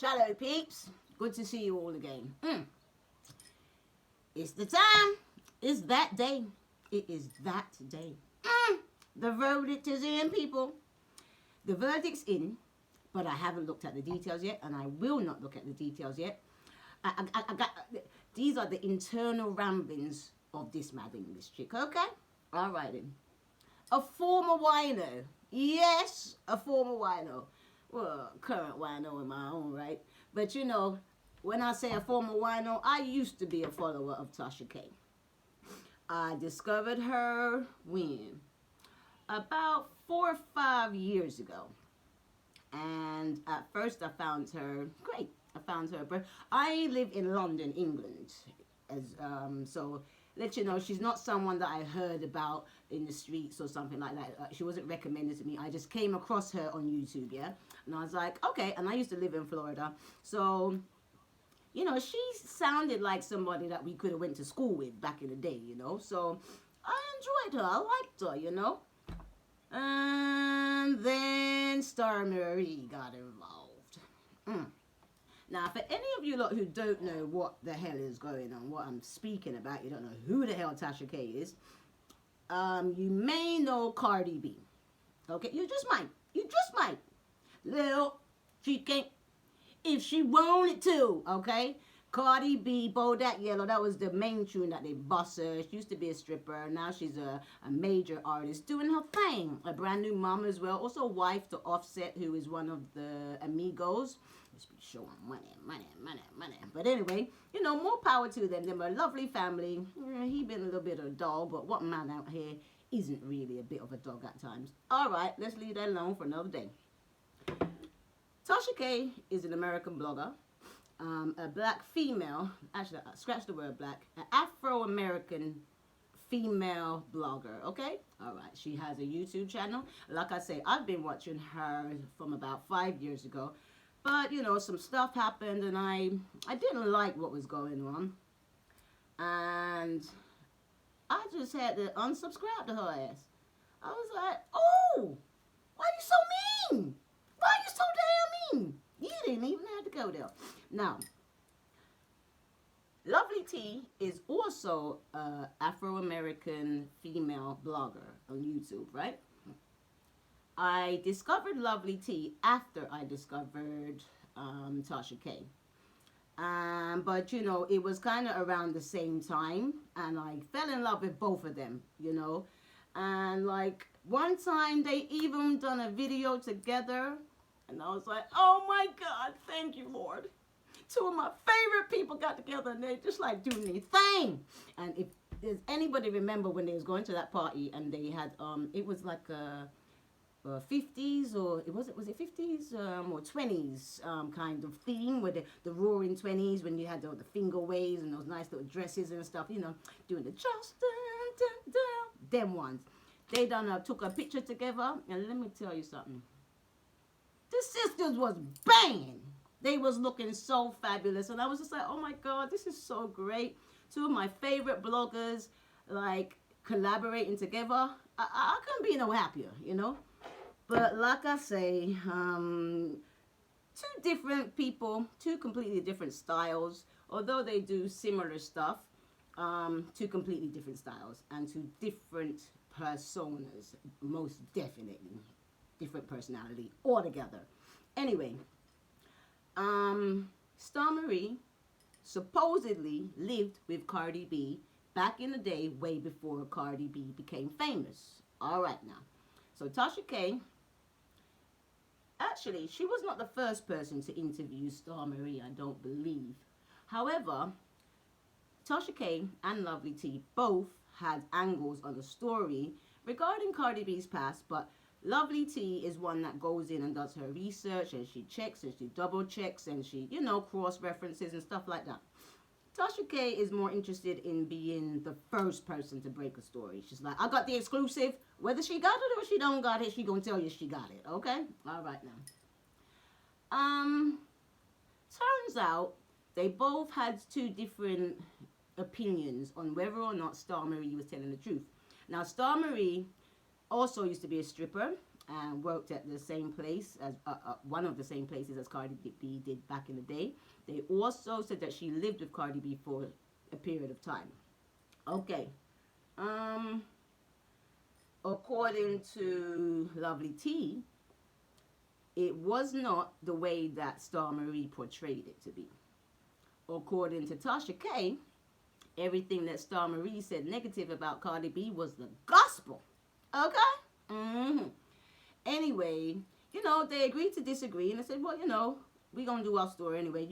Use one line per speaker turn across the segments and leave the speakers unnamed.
Shallow peeps, good to see you all again. It's the time. It's that day. It is that day. The verdict is in, people. The verdict's in, but I haven't looked at the details yet, and I will not look at the details yet. I got these are the internal ramblings of this mad English chick. Okay, all right then. A former wino, yes, a former wino. Well, current wino in my own right. But you know, when I say a former wino, I used to be a follower of Tasha K. I discovered her when? About 4 or 5 years ago. And at first I found her great. I found her, but I live in London, England. So let you know, she's not someone that I heard about in the streets or something like that. She wasn't recommended to me. I just came across her on YouTube, yeah? And I was like, okay. And I used to live in Florida. So, you know, she sounded like somebody that we could have went to school with back in the day, you know? So I enjoyed her. I liked her, you know? And then Star Marie got involved. Now, for any of you lot who don't know what the hell is going on, what I'm speaking about, you don't know who the hell Tasha K is, you may know Cardi B. Okay, you just might. You just might. Little, she can't, if she wanted to, okay? Cardi B, Bodak Yellow, that was the main tune that they bust her. She used to be a stripper. Now she's a major artist doing her thing. A brand new mom as well. Also wife to Offset, who is one of the amigos. Just be showing money. But anyway, you know, more power to them. They're a lovely family. He been a little bit of a dog, but what man out here isn't really a bit of a dog at times. All right, let's leave that alone for another day. Tasha K is an American blogger. A black female, actually, scratch the word black, an Afro-American female blogger, okay? All right, she has a YouTube channel. Like I say, I've been watching her from about 5 years ago. But, you know, some stuff happened and I didn't like what was going on. And I just had to unsubscribe to her ass. I was like, oh, why are you so mean? Why are you so damn mean? You didn't even have to go there. Now, Lovely T is also an Afro-American female blogger on YouTube, right? I discovered Lovely T after I discovered Tasha K. But, you know, it was kind of around the same time. And I fell in love with both of them, you know. And, like, one time they even done a video together. And I was like, oh, my God, thank you, Lord. Two of my favorite people got together and they just, like, doing their thing. And if does anybody remember when they was going to that party and they had, it was like a 50s or was it 50s or 20s kind of theme with the roaring 20s when you had the finger waves and those nice little dresses and stuff, you know, doing the just them ones. They took a picture together, and let me tell you something. The sisters was banging. They was looking so fabulous, and I was just like, oh my God, this is so great. Two of my favorite bloggers, like, collaborating together. I couldn't be no happier, you know. But like I say, two different people, two completely different styles. Although they do similar stuff, two completely different styles and two different personas, most definitely. Different personality altogether. Anyway, Star Marie supposedly lived with Cardi B back in the day, way before Cardi B became famous. All right now. So Tasha K, actually, she was not the first person to interview Star Marie, I don't believe. However, Tasha K and Lovely T both had angles on the story regarding Cardi B's past, but Lovely T is one that goes in and does her research and she checks and she double checks and she, you know, cross references and stuff like that. Tasha K is more interested in being the first person to break a story. She's like, I got the exclusive. Whether she got it or she don't got it, she gonna tell you she got it. Okay? All right now. Turns out they both had two different opinions on whether or not Star Marie was telling the truth. Now, Star Marie also used to be a stripper, and worked at the same place as one of the same places as Cardi B did back in the day. They also said that she lived with Cardi B for a period of time. Okay. According to Lovely T, it was not the way that Star Marie portrayed it to be. According to Tasha K, everything that Star Marie said negative about Cardi B was the gospel. Okay? Anyway, they agreed to disagree, and I said, well, we're going to do our story anyway.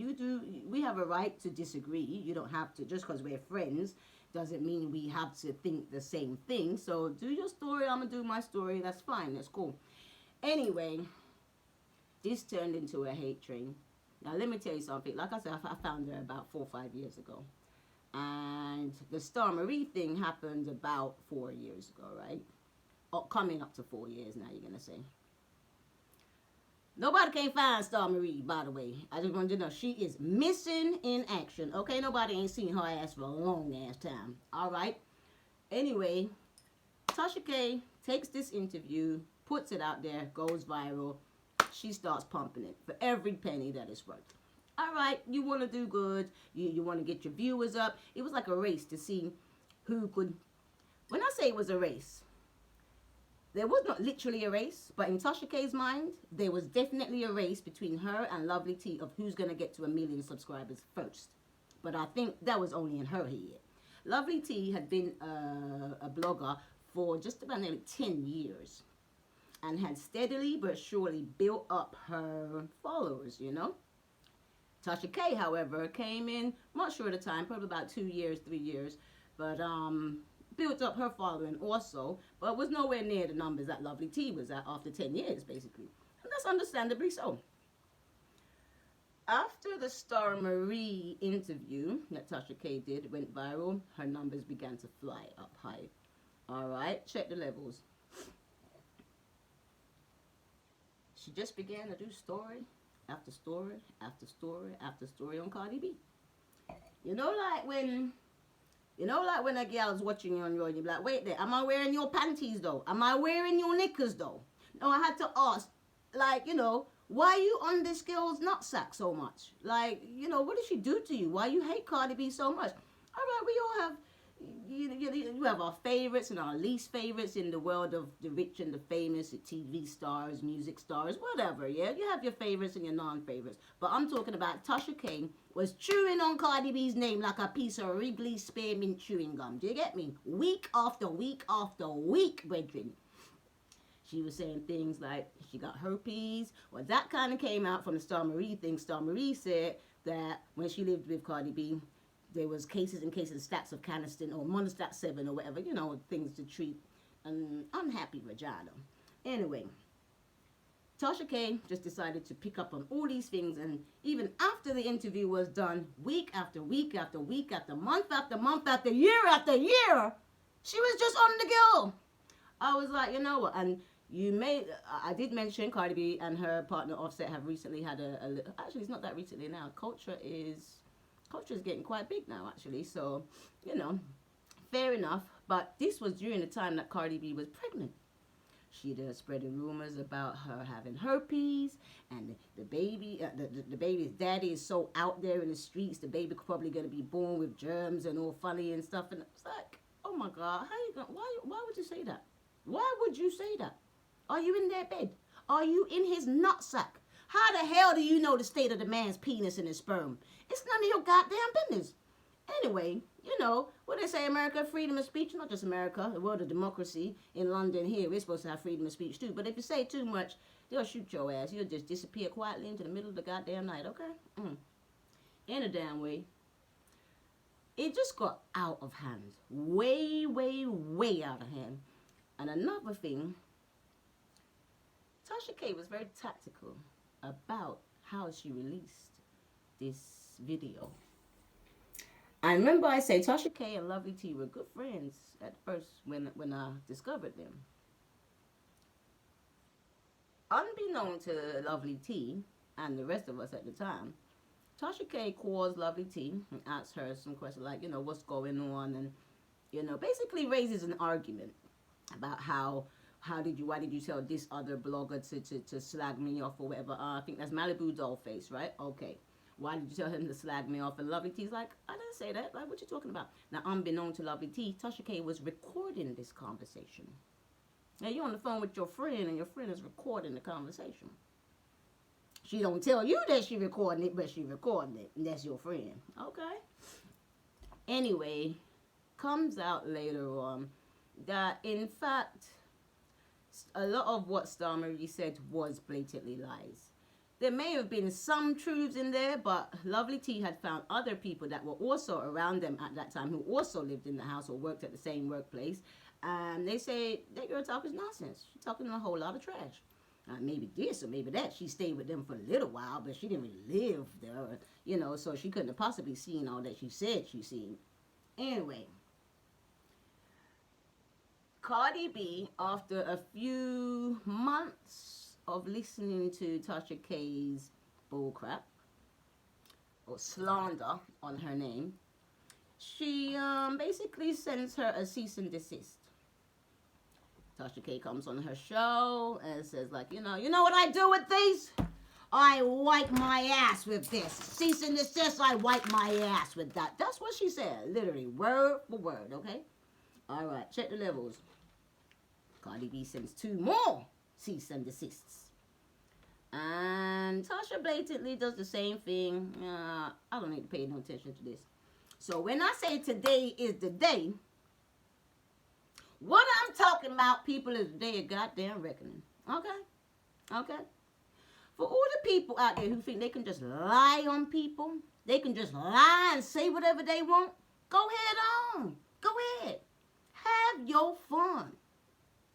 We have a right to disagree. You don't have to, just because we're friends, doesn't mean we have to think the same thing. So do your story, I'm going to do my story. That's fine, that's cool. Anyway, this turned into a hate train. Now, let me tell you something. Like I said, I found her about 4 or 5 years ago. And the Star Marie thing happened about 4 years ago, right? Oh, coming up to 4 years now, you're going to say. Nobody can find Star Marie, by the way. I just wanted to know, she is missing in action. Okay, nobody ain't seen her ass for a long-ass time. All right? Anyway, Tasha K takes this interview, puts it out there, goes viral. She starts pumping it for every penny that it's worth. All right, you want to do good. You want to get your viewers up. It was like a race to see who could... When I say it was a race, there was not literally a race, but in Tasha K's mind, there was definitely a race between her and Lovely T of who's going to get to 1 million subscribers first. But I think that was only in her head. Lovely T had been a blogger for just about nearly 10 years and had steadily but surely built up her followers, Tasha K, however, came in much shorter time, probably about 2 years, 3 years, but built up her following also, but was nowhere near the numbers that Lovely T was at after 10 years, basically. And that's understandably so. After the Star Marie interview that Tasha K did went viral, her numbers began to fly up high. All right, check the levels. She just began to do story after story after story after story on Cardi B. Like when a girl's watching you on your, you're like, wait there, am I wearing your panties though? Am I wearing your knickers though? No, I had to ask, why are you on this girl's nutsack so much? What did she do to you? Why you hate Cardi B so much? All right, we all have, you have our favorites and our least favorites in the world of the rich and the famous, the TV stars, music stars, whatever, yeah? You have your favorites and your non-favorites. But I'm talking about Tasha K was chewing on Cardi B's name like a piece of Wrigley spearmint chewing gum. Do you get me? Week after week after week, brethren. She was saying things like she got herpes. Well, that kind of came out from the Star Marie thing. Star Marie said that when she lived with Cardi B, there was cases and cases, stats of Caniston or Monostat 7 or whatever, things to treat an unhappy vagina. Anyway, Tasha K just decided to pick up on all these things, and even after the interview was done, week after week after week after month after year, she was just on the go. I was like, you know what, and I did mention Cardi B and her partner Offset have recently had actually it's not that recently now, Culture is getting quite big now, actually. So, fair enough. But this was during the time that Cardi B was pregnant. She'd spreading rumors about her having herpes, and the baby, the baby's daddy is so out there in the streets. The baby probably going to be born with germs and all funny and stuff. And it's like, oh my God, why would you say that? Why would you say that? Are you in their bed? Are you in his nutsack? How the hell do you know the state of the man's penis and his sperm? It's none of your goddamn business. Anyway, what they say, America, freedom of speech, not just America, the world of democracy. In London here, we're supposed to have freedom of speech too. But if you say too much, they'll shoot your ass. You'll just disappear quietly into the middle of the goddamn night, okay? In a damn way. It just got out of hand. Way, way, way out of hand. And another thing, Tasha K was very tactical about how she released this video. I remember I say Tasha K and Lovely T were good friends at first when I discovered them. Unbeknown to Lovely T and the rest of us at the time, Tasha K calls Lovely T and asks her some questions like, what's going on, and, basically raises an argument about how why did you tell this other blogger to slag me off or whatever? I think that's Malibu Dollface, right? Okay. Why did you tell him to slag me off? And Lovely T's like, I didn't say that. Like, what you talking about? Now, unbeknown to Lovely T, Tasha K was recording this conversation. Now, you're on the phone with your friend, and your friend is recording the conversation. She don't tell you that she recording it, but she recording it, and that's your friend. Okay. Anyway, comes out later on that, in fact, a lot of what Star Marie said was blatantly lies. There may have been some truths in there, but Lovely T had found other people that were also around them at that time who also lived in the house or worked at the same workplace. And they say that girl talking nonsense. She's talking a whole lot of trash. Maybe this or maybe that. She stayed with them for a little while, but she didn't really live there, you know, so she couldn't have possibly seen all that she said she seen. Anyway, Cardi B, after a few months of listening to Tasha K's bullcrap or slander on her name, she basically sends her a cease and desist. Tasha K comes on her show and says, like, you know what I do with these? I wipe my ass with this. Cease and desist, I wipe my ass with that. That's what she said, literally, word for word, okay? All right, check the levels. Cardi B sends 2 more cease and desists. And Tasha blatantly does the same thing. I don't need to pay no attention to this. So when I say today is the day, what I'm talking about, people, is the day of goddamn reckoning. Okay? Okay? For all the people out there who think they can just lie on people, they can just lie and say whatever they want, go ahead on. Go ahead. Have your fun.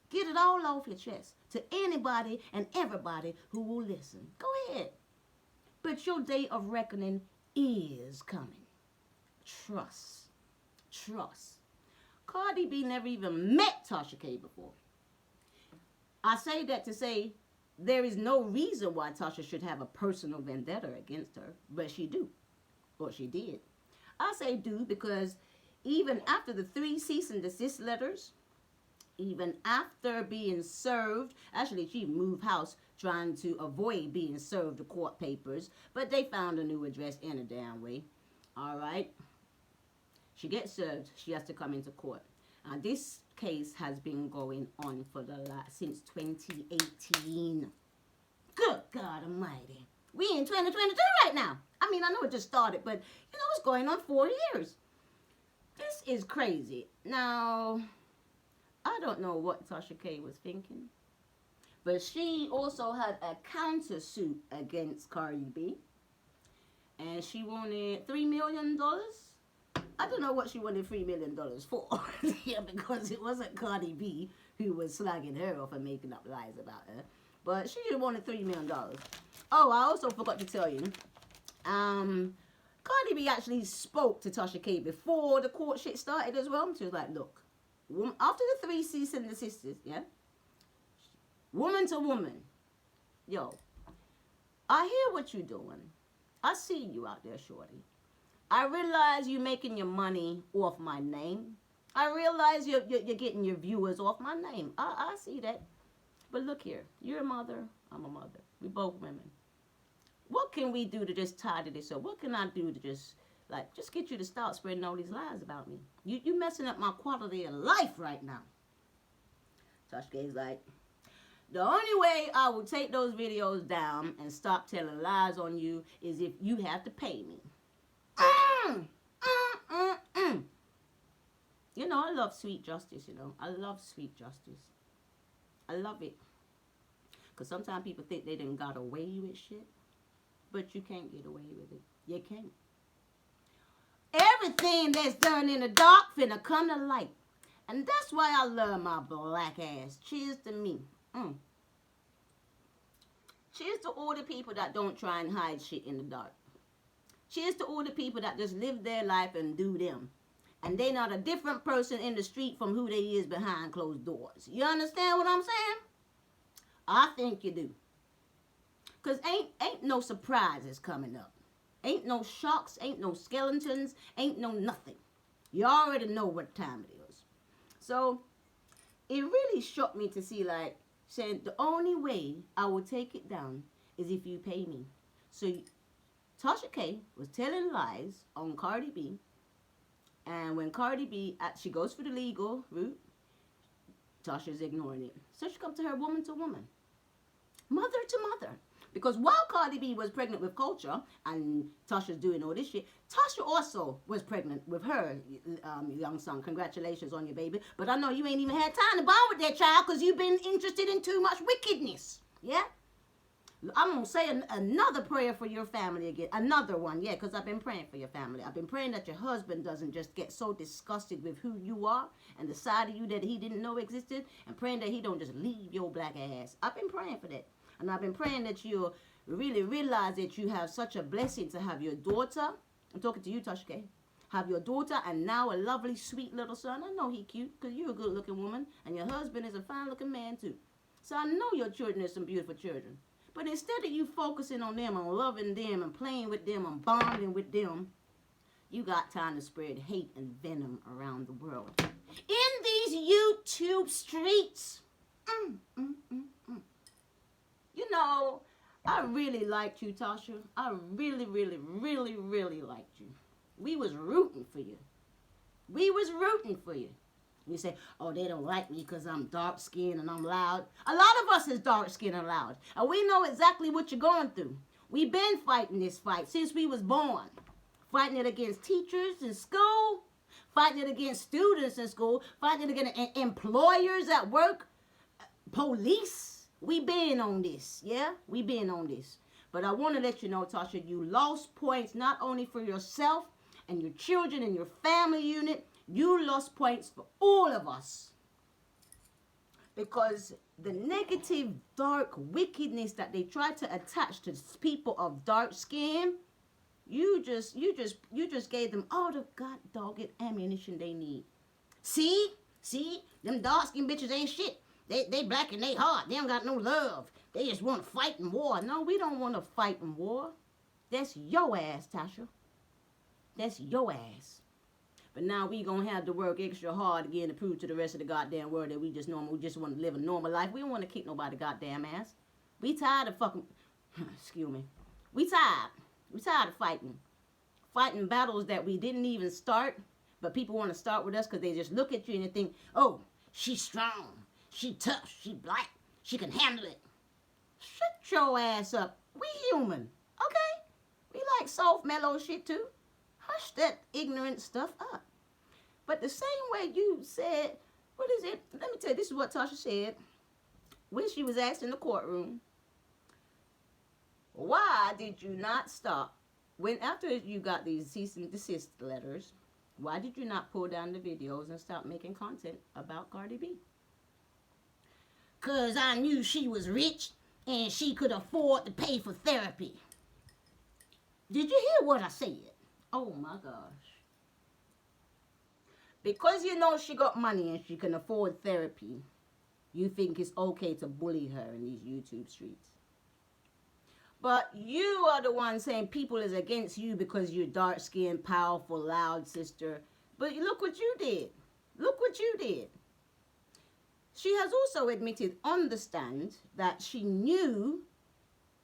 Get it all off your chest to anybody and everybody who will listen. Go ahead. But your day of reckoning is coming. Trust. Trust. Cardi B never even met Tasha K before. I say that to say there is no reason why Tasha should have a personal vendetta against her, but she do, or she did. I say do because even after the 3 cease and desist letters, even after being served, actually she moved house trying to avoid being served the court papers, but they found a new address in a damn way. All right. She gets served. She has to come into court. This case has been going on for since 2018. Good God Almighty. We in 2022 right now. I mean, I know it just started, but you know it's going on 4 years. This is crazy. Now, I don't know what Tasha K was thinking, but she also had a countersuit against Cardi B, and she wanted $3 million. I don't know what she wanted $3 million for. Yeah, because it wasn't Cardi B who was slagging her off and making up lies about her. But she just wanted $3 million. Oh, I also forgot to tell you. Cardi B actually spoke to Tasha K before the court shit started as well. She was like, look, after the 3 cease and desist, yeah? Woman to woman. Yo, I hear what you're doing. I see you out there, shorty. I realize you're making your money off my name. I realize you're getting your viewers off my name. I see that. But look here. You're a mother. I'm a mother. We both women. What can we do to just tidy this up? What can I do to just get you to stop spreading all these lies about me? You messing up my quality of life right now. Tasha K's like, the only way I will take those videos down and stop telling lies on you is if you have to pay me. You know, I love sweet justice, you know. I love sweet justice. I love it. Because sometimes people think they done got away with shit. But you can't get away with it. You can't. Everything that's done in the dark finna come to light. And that's why I love my black ass. Cheers to me. Cheers to all the people that don't try and hide shit in the dark. Cheers to all the people that just live their life and do them. And they not a different person in the street from who they is behind closed doors. You understand what I'm saying? I think you do. Because ain't no surprises coming up. Ain't no shocks, ain't no skeletons, ain't no nothing. You already know what time it is. So, it really shocked me to see, like, saying the only way I will take it down is if you pay me. So Tasha K was telling lies on Cardi B, and when Cardi B, she goes for the legal route, Tasha's ignoring it. So she comes to her woman to woman, mother to mother. Because while Cardi B was pregnant with Culture and Tasha's doing all this shit, Tasha also was pregnant with her young son. Congratulations on your baby. But I know you ain't even had time to bond with that child because you've been interested in too much wickedness. Yeah? I'm going to say another prayer for your family again. Another one, yeah, because I've been praying for your family. I've been praying that your husband doesn't just get so disgusted with who you are and the side of you that he didn't know existed, and praying that he don't just leave your black ass. I've been praying for that. And I've been praying that you'll really realize that you have such a blessing to have your daughter. I'm talking to you, Tasha K. Have your daughter and now a lovely, sweet little son. I know he cute because you're a good-looking woman. And your husband is a fine-looking man, too. So I know your children are some beautiful children. But instead of you focusing on them and loving them and playing with them and bonding with them, you got time to spread hate and venom around the world. In these YouTube streets. You know, I really liked you, Tasha. I really, really, really, really liked you. We was rooting for you. We was rooting for you. You say, oh, they don't like me because I'm dark-skinned and I'm loud. A lot of us is dark-skinned and loud. And we know exactly what you're going through. We've been fighting this fight since we was born. Fighting it against teachers in school. Fighting it against students in school. Fighting it against employers at work. Police. We been on this, yeah? We been on this. But I want to let you know, Tasha, you lost points not only for yourself and your children and your family unit. You lost points for all of us. Because the negative, dark wickedness that they try to attach to people of dark skin, you just gave them all the god dogged ammunition they need. See, them dark skin bitches ain't shit. They black and they hard. They don't got no love. They just want to fight in war. No, we don't want to fight in war. That's your ass, Tasha. That's your ass. But now we gonna have to work extra hard again to prove to the rest of the goddamn world that we just want to live a normal life. We don't want to kick nobody goddamn ass. We tired of fucking, excuse me. We tired. We tired of fighting. Fighting battles that we didn't even start, but people want to start with us because they just look at you and they think, oh, she's strong. She tough. She black. She can handle it. Shut your ass up. We human. Okay? We like soft, mellow shit too. Hush that ignorant stuff up. But the same way you said, what is it? Let me tell you, this is what Tasha said when she was asked in the courtroom, why did you not stop? When after you got these cease and desist letters, why did you not pull down the videos and stop making content about Cardi B? Because I knew she was rich and she could afford to pay for therapy. Did you hear what I said? Oh my gosh. Because you know she got money and she can afford therapy, you think it's okay to bully her in these YouTube streets. But you are the one saying people is against you because you're dark-skinned, powerful, loud sister. But look what you did. Look what you did. She has also admitted on the stand that she knew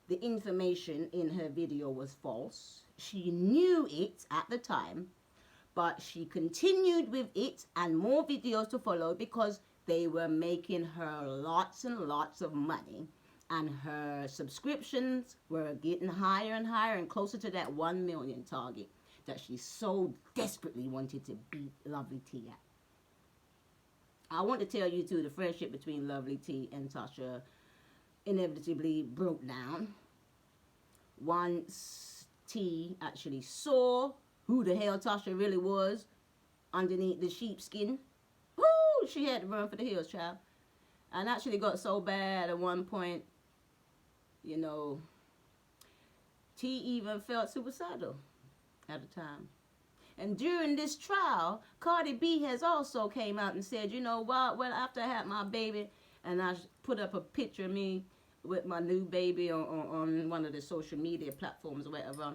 the information in her video was false. She knew it at the time, but she continued with it and more videos to follow because they were making her lots and lots of money. And her subscriptions were getting higher and higher and closer to that 1 million target that she so desperately wanted to beat Lovely T at. I want to tell you, too, the friendship between Lovely T and Tasha inevitably broke down once T actually saw who the hell Tasha really was underneath the sheepskin. Woo! She had to run for the hills, child. And actually got so bad at one point, you know, T even felt suicidal at the time. And during this trial, Cardi B has also came out and said, you know what, well, after I had my baby, and I put up a picture of me with my new baby on one of the social media platforms or whatever,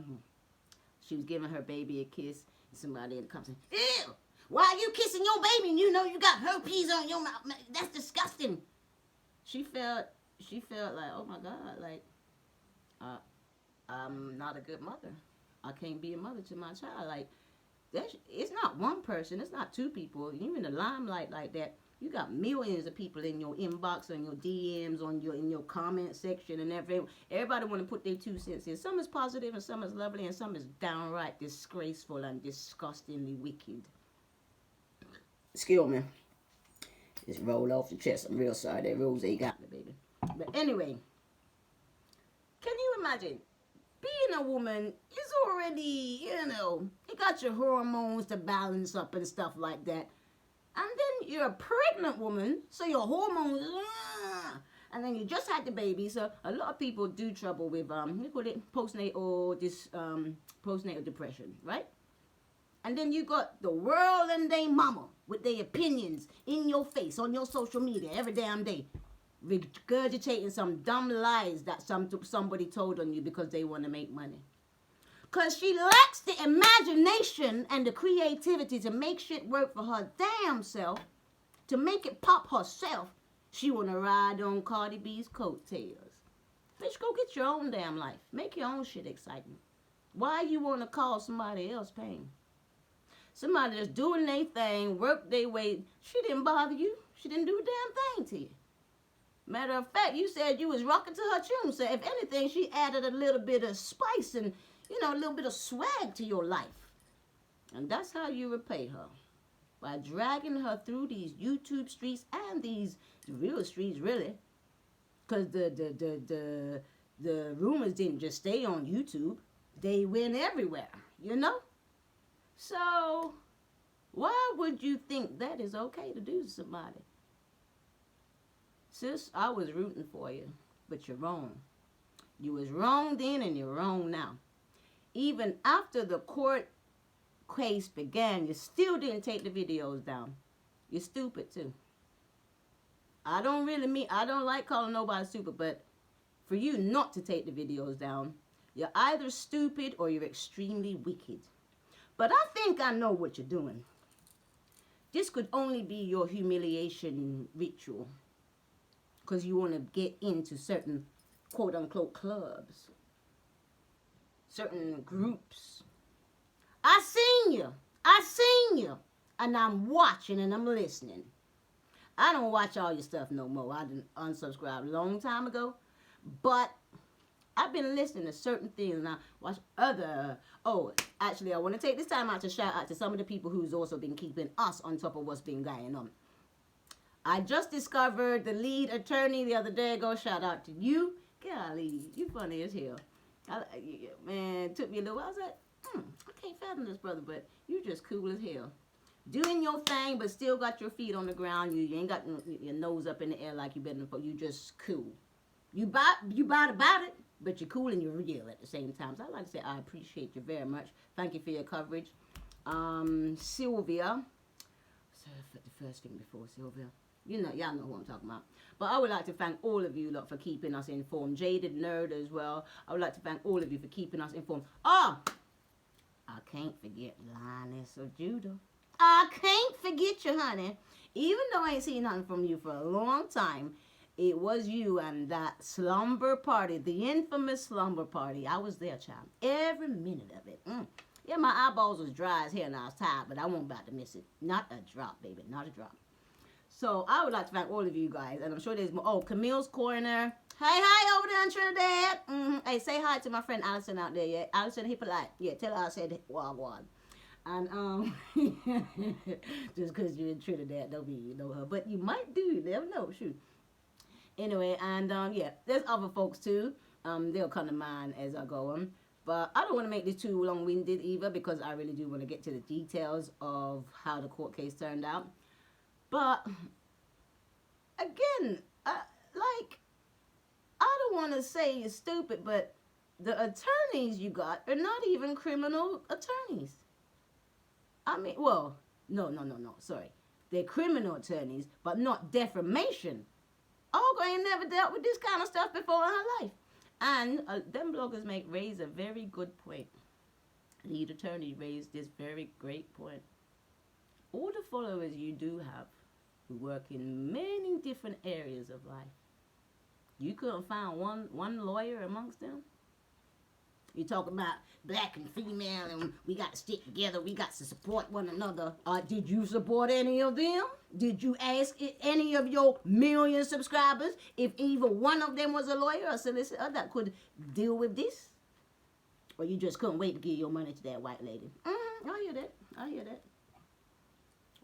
she was giving her baby a kiss, and somebody in the comments said, ew, Why are you kissing your baby and you know you got herpes on your mouth? That's disgusting. She felt like, oh my God, like, uh, I'm not a good mother. I can't be a mother to my child. Like, it's not one person. It's not two people. You in the limelight like that. You got millions of people in your inbox, on your DMs, in your comment section, and everything. Everybody want to put their 2 cents in. Some is positive, and some is lovely, and some is downright disgraceful and disgustingly wicked. Excuse me. Just roll off the chest. I'm real sorry. That rose got me, baby. But anyway, can you imagine? Being a woman is already, you got your hormones to balance up and stuff like that. And then you're a pregnant woman, so your hormones, and then you just had the baby. So a lot of people do trouble with, we call it postnatal depression, right? And then you got the world and they mama with their opinions in your face on your social media every damn day, regurgitating some dumb lies that somebody told on you because they want to make money. Because she lacks the imagination and the creativity to make shit work for her damn self, to make it pop herself. She want to ride on Cardi B's coattails. Bitch, go get your own damn life. Make your own shit exciting. Why you want to cause somebody else pain? Somebody that's doing their thing, work their way. She didn't bother you. She didn't do a damn thing to you. Matter of fact, you said you was rocking to her tune. So if anything, she added a little bit of spice and, a little bit of swag to your life. And that's how you repay her. By dragging her through these YouTube streets and these real streets, really. Because the rumors didn't just stay on YouTube. They went everywhere, So, why would you think that is okay to do to somebody? Sis, I was rooting for you, but you're wrong. You was wrong then and you're wrong now. Even after the court case began, you still didn't take the videos down. You're stupid too. I don't like calling nobody stupid, but for you not to take the videos down, you're either stupid or you're extremely wicked. But I think I know what you're doing. This could only be your humiliation ritual. Because you want to get into certain quote-unquote clubs. Certain groups. I seen you. And I'm watching and I'm listening. I don't watch all your stuff no more. I didn't unsubscribe a long time ago. But I've been listening to certain things and I watch other. Oh, actually, I want to take this time out to shout out to some of the people who's also been keeping us on top of what's been going on. I just discovered the lead attorney the other day. Go shout out to you. Golly, you funny as hell. Man, it took me a little while. I was like, I can't fathom this, brother, but you just cool as hell. Doing your thing, but still got your feet on the ground. You ain't got your nose up in the air like you better. You just cool. You bad about it, but you're cool and you're real at the same time. So I'd like to say I appreciate you very much. Thank you for your coverage. Sylvia. The first thing before Sylvia. Y'all know who I'm talking about. But I would like to thank all of you lot for keeping us informed. Jaded Nerd as well. I would like to thank all of you for keeping us informed. I can't forget Lioness of Judah. I can't forget you, honey. Even though I ain't seen nothing from you for a long time, it was you and that slumber party, the infamous slumber party. I was there, child. Every minute of it. Yeah, my eyeballs was dry as hell and I was tired, but I wasn't about to miss it. Not a drop, baby. Not a drop. So I would like to thank all of you guys, and I'm sure there's more. Oh, Camille's Corner. Hi over there in Trinidad. Hey, say hi to my friend Allison out there. Yeah, Allison Hippolyte. Yeah, tell her I said wagwan. And just because you're in Trinidad, don't mean you know her, but you might do. You never know. Shoot. Anyway, and yeah, there's other folks too. They'll come to mind as I go on. But I don't want to make this too long-winded either, because I really do want to get to the details of how the court case turned out. But, again, I don't want to say you're stupid, but the attorneys you got are not even criminal attorneys. I mean, well, no, sorry. They're criminal attorneys, but not defamation. Olga ain't never dealt with this kind of stuff before in her life. And them bloggers raise a very good point. Lead attorney raised this very great point. all the followers you do have who work in many different areas of life, you couldn't find one lawyer amongst them? You talk about black and female and we got to stick together, we got to support one another. Did you support any of them? Did you ask any of your million subscribers if even one of them was a lawyer or solicitor that could deal with this? Or you just couldn't wait to give your money to that white lady? I hear that. I hear that.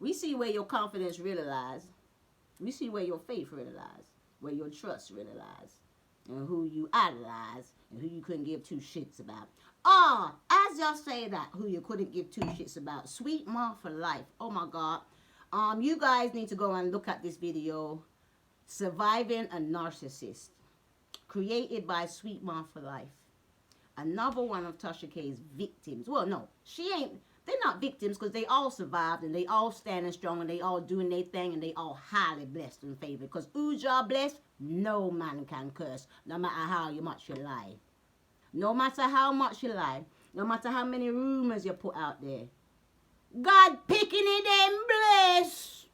We see where your confidence really lies. We see where your faith really lies, where your trust really lies, and who you idolize and who you couldn't give two shits about. As y'all say that, who you couldn't give two shits about. Sweet Mom for Life. Oh my God. You guys need to go and look at this video, Surviving a Narcissist, created by Sweet Mom for Life. Another one of Tasha K's victims. Well, no, they're not victims because they all survived and they all standing strong and they all doing their thing and they all highly blessed and favored. Because who's y'all blessed? No man can curse, no matter how much you lie. No matter how much you lie. No matter how many rumors you put out there. God picking it and bless.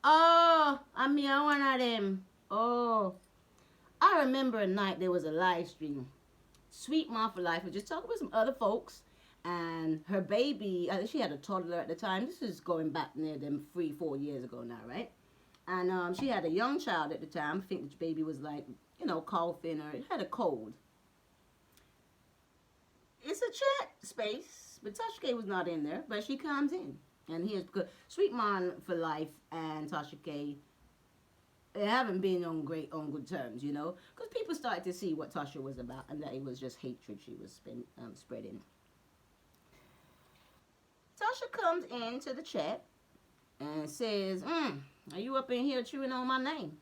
I'm one of them. I remember a night there was a live stream. Sweet Mom for Life was just talking with some other folks. And her baby, she had a toddler at the time. This is going back near them 3-4 years ago now, right? And she had a young child at the time. I think the baby was like, coughing or had a cold. It's a chat space, but Tasha K was not in there, but she comes in. And here's good. Sweet Mom for Life and Tasha K, they haven't been on good terms, because people started to see what Tasha was about and that it was just hatred she was spreading. Tasha comes into the chat and says, are you up in here chewing on my name?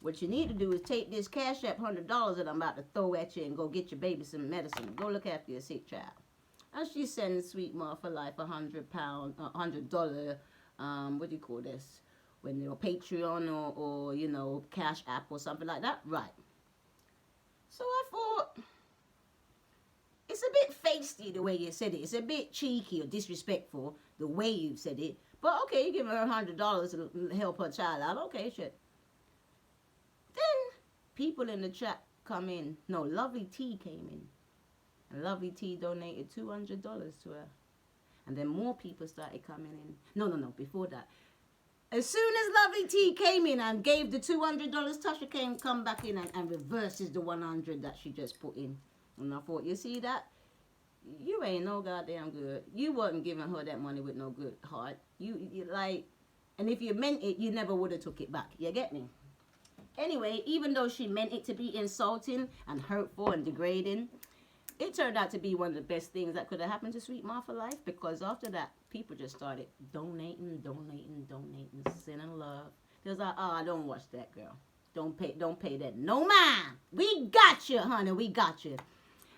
What you need to do is take this Cash App $100 that I'm about to throw at you and go get your baby some medicine. Go look after your sick child. And she sends Sweet Mom for Life $100, what do you call this? When they're Patreon or Cash App or something like that. Right. So I thought, it's a bit feisty the way you said it. It's a bit cheeky or disrespectful the way you said it. But okay, you give her $100 to help her child out. Okay, shit. Then people in the chat come in. No, Lovely T came in. And Lovely T donated $200 to her. And then more people started coming in. No, before that. As soon as Lovely T came in and gave the $200, Tasha come back in and reverses the $100 that she just put in. And I thought, you see that? You ain't no goddamn good. You wasn't giving her that money with no good heart. You like, and if you meant it, you never would have took it back. You get me? Anyway, even though she meant it to be insulting and hurtful and degrading, it turned out to be one of the best things that could have happened to Sweet Mom for Life, because after that, people just started donating, sending love. They was like, I don't watch that, girl. Don't pay that. No, man. We got you, honey. We got you.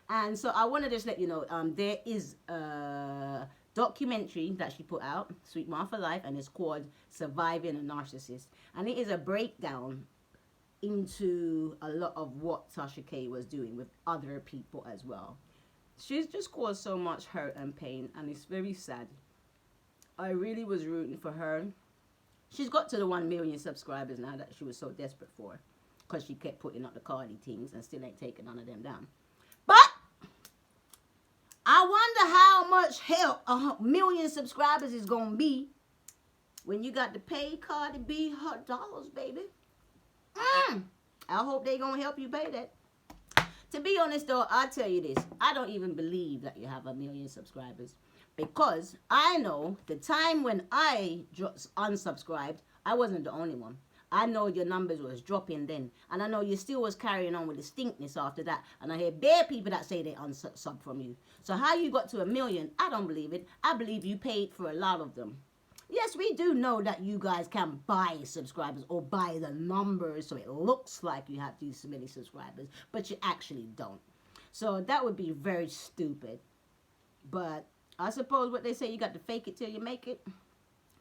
And so I want to just let you know, there is a documentary that she put out, Sweet Mom for Life, and it's called Surviving a Narcissist. And it is a breakdown into a lot of what Tasha K was doing with other people as well. She's just caused so much hurt and pain, and it's very sad. I really was rooting for her. She's got to the 1 million subscribers now that she was so desperate for, because she kept putting up the Cardi things and still ain't taking none of them down. But I wonder how much help 1 million subscribers is going to be when you got to pay Cardi B her dollars, baby. I hope they going to help you pay that. To be honest, though, I'll tell you this. I don't even believe that you have 1 million subscribers. Because I know the time when I unsubscribed, I wasn't the only one. I know your numbers was dropping then. And I know you still was carrying on with the stinkness after that. And I hear bare people that say they unsub from you. So how you got to 1 million, I don't believe it. I believe you paid for a lot of them. Yes, we do know that you guys can buy subscribers or buy the numbers so it looks like you have these many subscribers, but you actually don't. So that would be very stupid. But I suppose what they say, you got to fake it till you make it.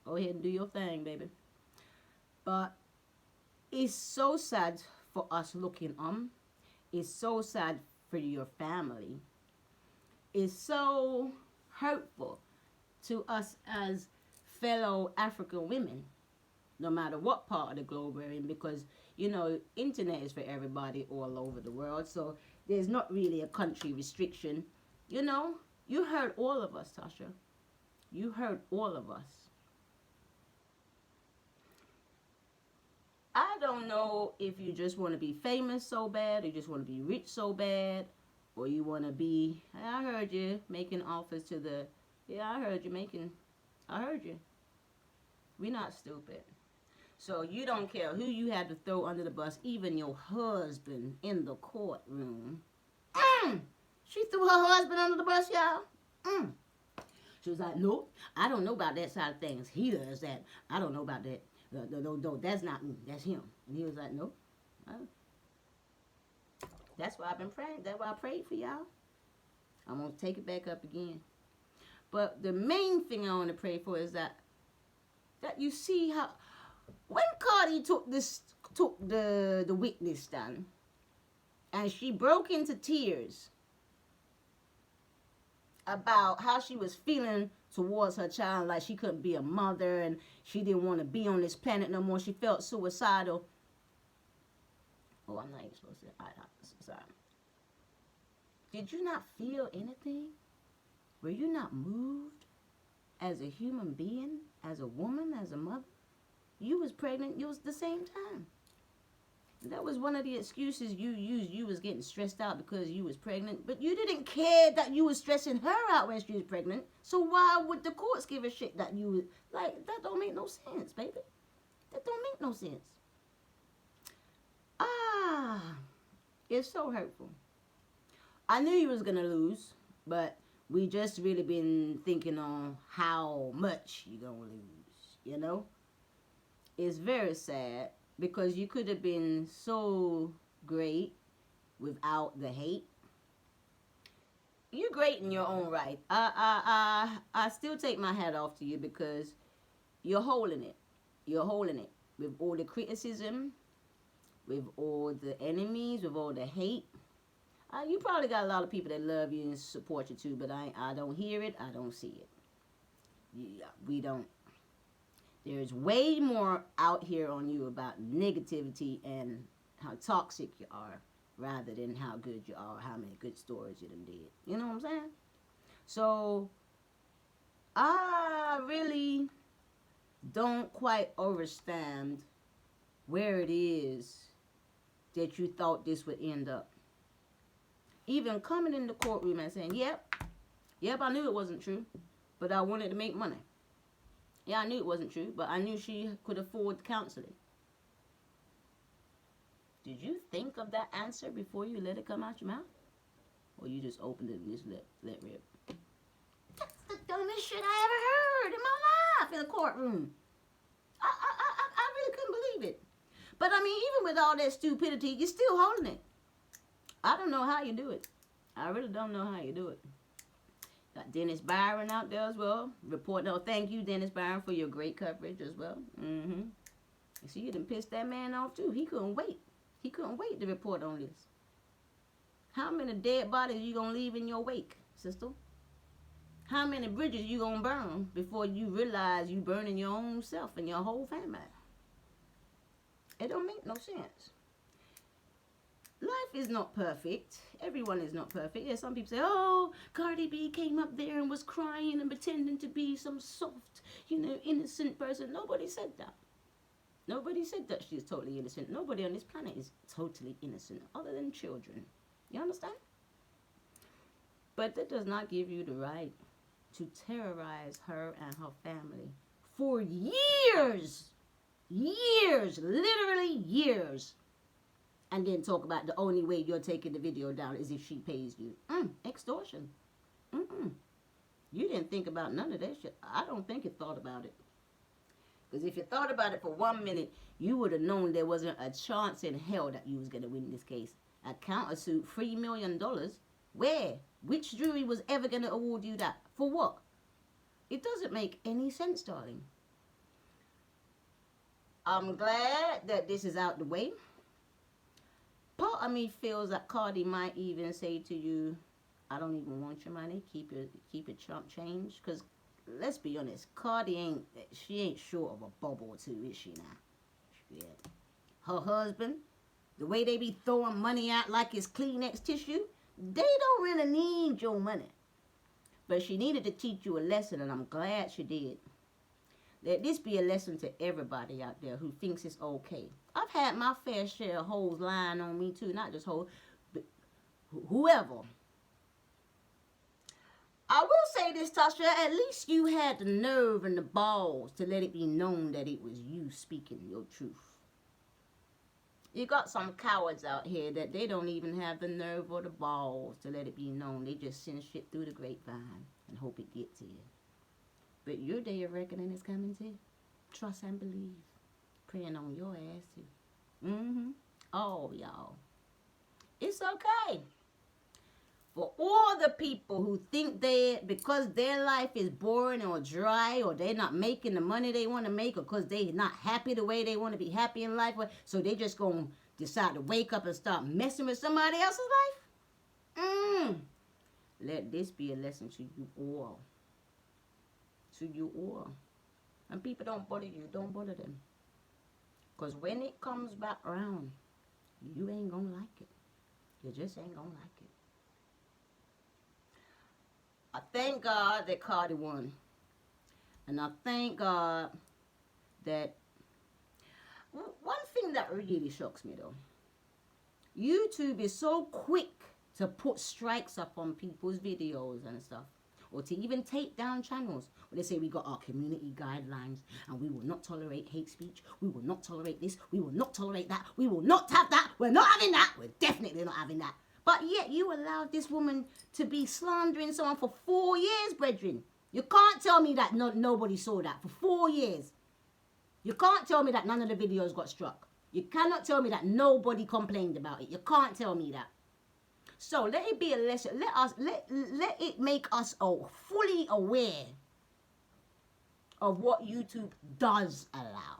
Go ahead and do your thing, baby. But it's so sad for us looking on. It's so sad for your family. It's so hurtful to us as fellow African women, no matter what part of the globe we're in, because internet is for everybody all over the world, so there's not really a country restriction. You heard all of us, Tasha. You heard all of us. I don't know if you just want to be famous so bad, or you just want to be rich so bad, or you want to be, I heard you making offers to the, I heard you. We're not stupid. So you don't care who you had to throw under the bus, even your husband in the courtroom. She threw her husband under the bus, y'all. She was like, no, I don't know about that side of things. He does that. I don't know about that. No, that's not me. That's him. And he was like, no. That's why I've been praying. That's why I prayed for y'all. I'm going to take it back up again. But the main thing I want to pray for is that you see how, when Cardi took the witness stand, and she broke into tears about how she was feeling towards her child, like she couldn't be a mother and she didn't want to be on this planet no more. She felt suicidal. Oh, I'm not even supposed to. Sorry. Did you not feel anything? Were you not moved as a human being, as a woman, as a mother? You was pregnant. You was the same time. That was one of the excuses you used. You was getting stressed out because you was pregnant. But you didn't care that you was stressing her out when she was pregnant. So why would the courts give a shit that you was... Like, that don't make no sense, baby. That don't make no sense. It's so hurtful. I knew you was going to lose. But we just really been thinking on how much you going to lose, It's very sad. Because you could have been so great without the hate. You're great in your own right. I still take my hat off to you because you're holding it. You're holding it. With all the criticism, with all the enemies, with all the hate. You probably got a lot of people that love you and support you too, but I don't hear it. I don't see it. Yeah, we don't. There's way more out here on you about negativity and how toxic you are rather than how good you are, how many good stories you done did. You know what I'm saying? So, I really don't quite understand where it is that you thought this would end up. Even coming in the courtroom and saying, yep, I knew it wasn't true, but I wanted to make money. Yeah, I knew it wasn't true, but I knew she could afford counseling. Did you think of that answer before you let it come out your mouth? Or you just opened it and just let rip? That's the dumbest shit I ever heard in my life in a courtroom. I really couldn't believe it. But I mean, even with all that stupidity, you're still holding it. I don't know how you do it. I really don't know how you do it. Got Dennis Byron out there as well. Reporting. Oh, thank you, Dennis Byron, for your great coverage as well. You see, you done pissed that man off too. He couldn't wait. He couldn't wait to report on this. How many dead bodies you gonna leave in your wake, sister? How many bridges you gonna burn before you realize you burning your own self and your whole family? It don't make no sense. Life is not perfect. Everyone is not perfect. Yeah, some people say, oh, Cardi B came up there and was crying and pretending to be some soft, innocent person. Nobody said that. Nobody said that she's totally innocent. Nobody on this planet is totally innocent other than children. You understand? But that does not give you the right to terrorize her and her family for years. Years. Literally years. And then talk about the only way you're taking the video down is if she pays you. Extortion. You didn't think about none of that shit. I don't think you thought about it. Because if you thought about it for 1 minute, you would have known there wasn't a chance in hell that you was going to win this case. A countersuit, $3 million. Where? Which jury was ever going to award you that? For what? It doesn't make any sense, darling. I'm glad that this is out the way. Part of me feels that Cardi might even say to you, I don't even want your money. Keep it chump change. Because let's be honest, she ain't short of a bob or two, is she now? Yeah. Her husband, the way they be throwing money out like it's Kleenex tissue, they don't really need your money. But she needed to teach you a lesson, and I'm glad she did. Let this be a lesson to everybody out there who thinks it's okay. I've had my fair share of hoes lying on me too, not just hoes, but whoever. I will say this, Tasha, at least you had the nerve and the balls to let it be known that it was you speaking your truth. You got some cowards out here that they don't even have the nerve or the balls to let it be known. They just send shit through the grapevine and hope it gets to you. But your day of reckoning is coming too. Trust and believe. Praying on your ass too. Oh, y'all. It's okay. For all the people who think because their life is boring or dry, or they're not making the money they want to make, or because they're not happy the way they want to be happy in life, so they just going to decide to wake up and start messing with somebody else's life. Let this be a lesson to you all. To you all. And people don't bother you, don't bother them. Because when it comes back around, you ain't going to like it. You just ain't going to like it. I thank God that Cardi won. And I thank God that... One thing that really shocks me though. YouTube is so quick to put strikes up on people's videos and stuff. Or to even take down channels. Where they say we got our community guidelines and we will not tolerate hate speech. We will not tolerate this. We will not tolerate that. We will not have that. We're not having that. We're definitely not having that. But yet you allowed this woman to be slandering someone for 4 years, brethren. You can't tell me that nobody saw that for 4 years. You can't tell me that none of the videos got struck. You cannot tell me that nobody complained about it. You can't tell me that. So let it be a lesson. Let it make us fully aware of what YouTube does allow.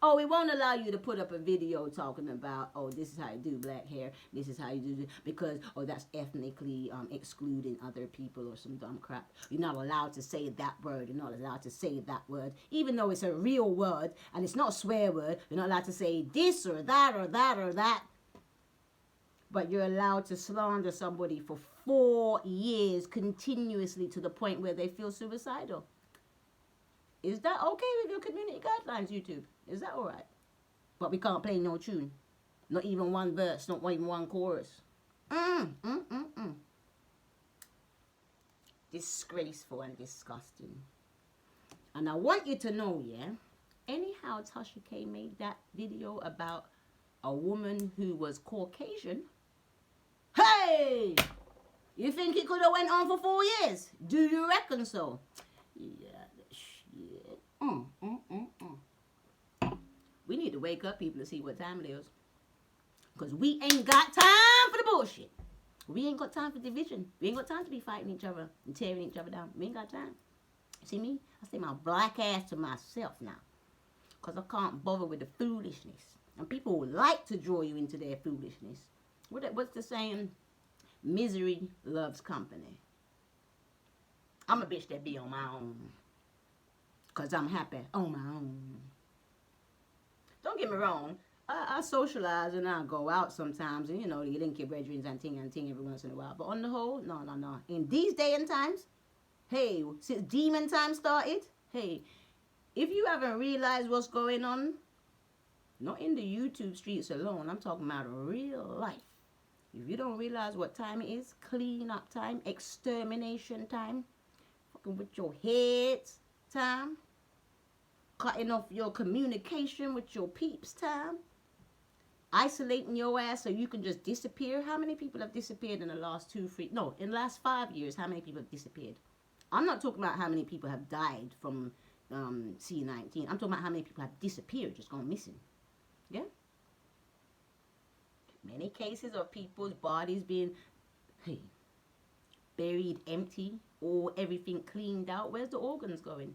Oh, it won't allow you to put up a video talking about, oh, this is how you do black hair. This is how you do this. Because, oh, that's ethnically excluding other people or some dumb crap. You're not allowed to say that word. You're not allowed to say that word. Even though it's a real word and it's not a swear word. You're not allowed to say this or that or that or that. But you're allowed to slander somebody for 4 years continuously to the point where they feel suicidal. Is that okay with your community guidelines, YouTube? Is that all right? But we can't play no tune. Not even one verse, not even one chorus. Disgraceful and disgusting. And I want you to know, yeah, anyhow Tasha K made that video about a woman who was Caucasian. Hey! You think it could have went on for 4 years? Do you reckon so? Yeah. We need to wake up, people, to see what time it is. Because we ain't got time for the bullshit. We ain't got time for division. We ain't got time to be fighting each other and tearing each other down. We ain't got time. See me? I say my black ass to myself now. Because I can't bother with the foolishness. And people would like to draw you into their foolishness. What's the saying? Misery loves company. I'm a bitch that be on my own. Because I'm happy on my own. Don't get me wrong. I socialize and I go out sometimes. And, you know, you link your brethren and ting every once in a while. But on the whole, no. In these day and times, hey, since demon time started, hey, if you haven't realized what's going on, not in the YouTube streets alone, I'm talking about real life. If you don't realize what time it is, clean up time, extermination time, fucking with your heads time, cutting off your communication with your peeps time, isolating your ass so you can just disappear. How many people have disappeared in the last in the last 5 years, how many people have disappeared? I'm not talking about how many people have died from C-19. I'm talking about how many people have disappeared, just gone missing. Yeah? Many cases of people's bodies being, buried empty or everything cleaned out. Where's the organs going?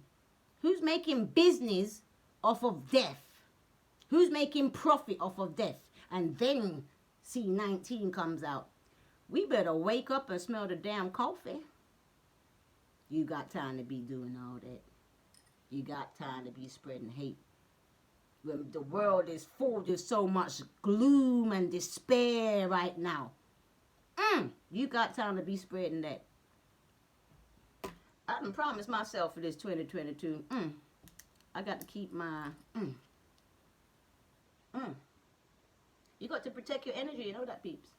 Who's making business off of death? Who's making profit off of death? And then C-19 comes out. We better wake up and smell the damn coffee. You got time to be doing all that. You got time to be spreading hate. When the world is full of so much gloom and despair right now. You got time to be spreading that. I done promised myself for this 2022. I got to keep my. You got to protect your energy. You know that, peeps.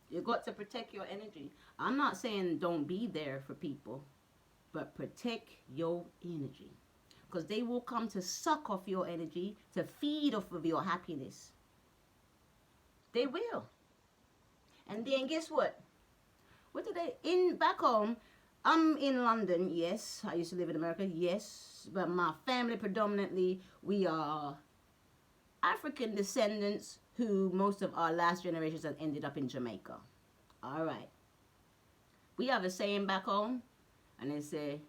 You got to protect your energy. I'm not saying don't be there for people, but protect your energy. Because they will come to suck off your energy, to feed off of your happiness. They will. And then guess what? What did they, back home, I'm in London, yes. I used to live in America, yes. But my family predominantly, we are African descendants who most of our last generations have ended up in Jamaica. All right. We have a saying back home, and they say,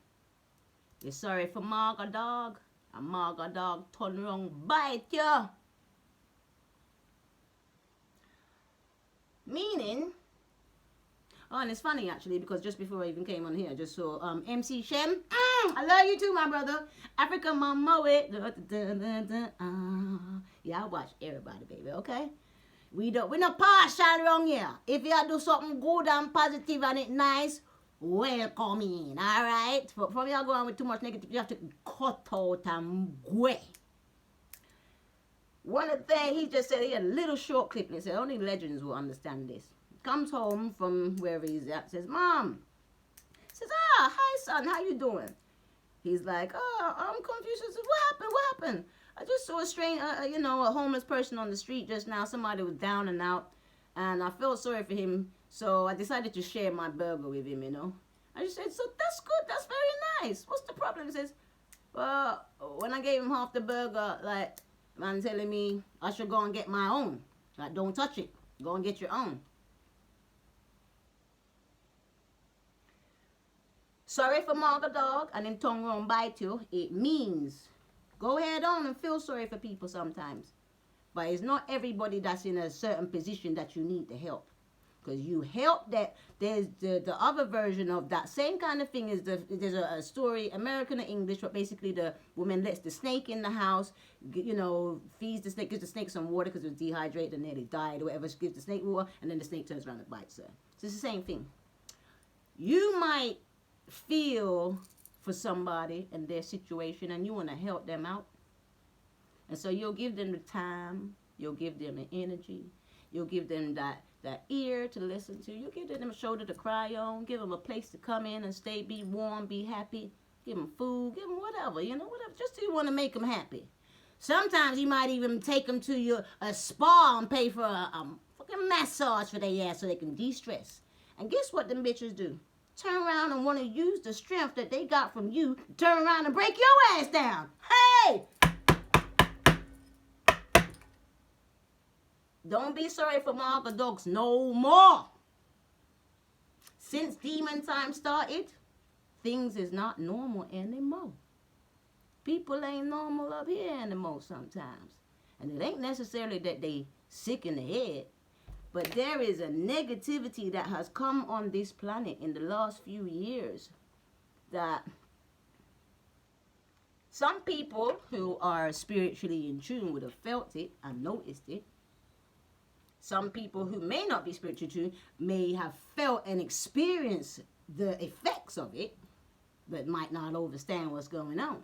you're sorry for Marga dog, and Marga dog turn around bite you. Meaning, oh, and it's funny actually, because just before I even came on here, I just saw MC Shem. I love you too, my brother. Africa Mama it. Yeah, I watch everybody, baby, okay? We're not partial wrong here. If you do something good and positive and it nice, welcome in, all right? From y'all going with too much negative, you have to cut out and go. One of the things he just said, he had a little short clip, and he said, only legends will understand this. Comes home from wherever he's at, says, Mom. Says, hi son, how you doing? He's like, I'm confused. He says, what happened? I just saw a strange, a homeless person on the street just now. Somebody was down and out, and I felt sorry for him, so I decided to share my burger with him, I just said, so that's good, that's very nice. What's the problem? He says, well, when I gave him half the burger, like, man telling me I should go and get my own. Like, don't touch it. Go and get your own. Sorry for Marga dog, and then tongue won't bite you. It means go ahead on and feel sorry for people sometimes. But it's not everybody that's in a certain position that you need to help. Because you help that. There's the other version of that same kind of thing. There's a story, American and English, but basically the woman lets the snake in the house, feeds the snake, gives the snake some water because it was dehydrated and nearly died or whatever. She gives the snake water, and then the snake turns around and bites her. So it's the same thing. You might feel for somebody and their situation, and you want to help them out. And so you'll give them the time, you'll give them the energy, you'll give them that ear to listen to, you'll give them a shoulder to cry on, give them a place to come in and stay, be warm, be happy, give them food, give them whatever, whatever, just you want to make them happy. Sometimes you might even take them to a spa and pay for a fucking massage for their ass so they can de-stress. And guess what them bitches do? Turn around and want to use the strength that they got from you, turn around and break your ass down. Hey! Don't be sorry for Marga dogs no more. Since demon time started, things is not normal anymore. People ain't normal up here anymore sometimes. And it ain't necessarily that they sick in the head, but there is a negativity that has come on this planet in the last few years that some people who are spiritually in tune would have felt it and noticed it. Some people who may not be spiritually tuned may have felt and experienced the effects of it, but might not understand what's going on.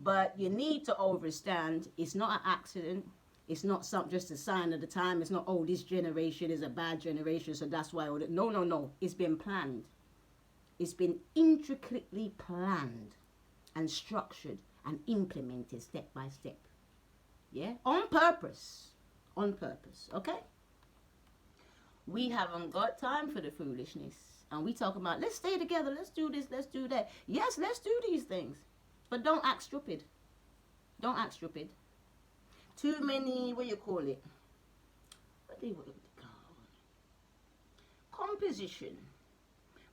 But you need to understand it's not an accident. It's not just a sign of the time. It's not, oh, this generation is a bad generation, so that's why. No. It's been planned. It's been intricately planned and structured and implemented step by step. Yeah? On purpose. On purpose. Okay? We haven't got time for the foolishness. And we talk about, let's stay together. Let's do this. Let's do that. Yes, let's do these things. But don't act stupid. Don't act stupid. Too many, what do you call it? What do you call it? Composition.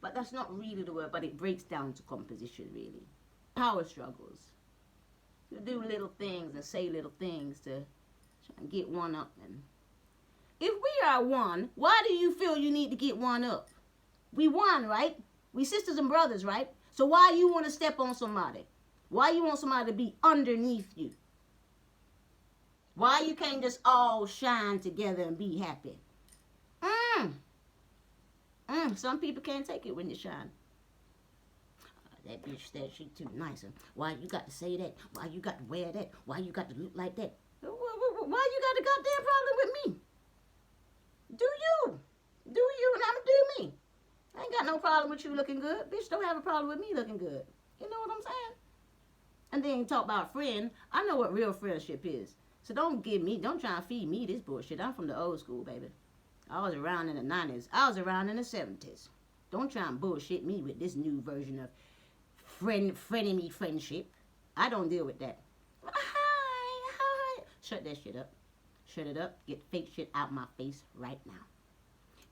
But that's not really the word, but it breaks down to composition, really. Power struggles. You do little things and say little things to try and get one up. And if we are one, why do you feel you need to get one up? We won, right? We sisters and brothers, right? So why you want to step on somebody? Why you want somebody to be underneath you? Why you can't just all shine together and be happy? Some people can't take it when you shine. That bitch said she too nice. Why you got to say that? Why you got to wear that? Why you got to look like that? Why you got a goddamn problem with me? Do you? Do you and I'ma do me. I ain't got no problem with you looking good. Bitch, don't have a problem with me looking good. You know what I'm saying? And then you talk about friend. I know what real friendship is. So don't try and feed me this bullshit. I'm from the old school, baby. I was around in the 90s. I was around in the 70s. Don't try and bullshit me with this new version of frenemy friendship. I don't deal with that. Hi. Shut that shit up. Shut it up. Get fake shit out my face right now.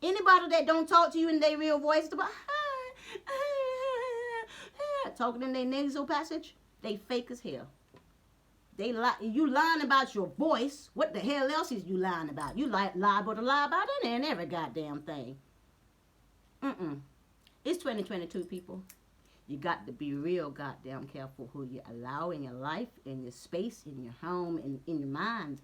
Anybody that don't talk to you in their real voice, about talking in their nasal passage, they fake as hell. They lie. You lying about your voice. What the hell else is you lying about? You liable to lie about any and every goddamn thing. It's 2022, people. You got to be real goddamn careful who you allow in your life, in your space, in your home, in your mind.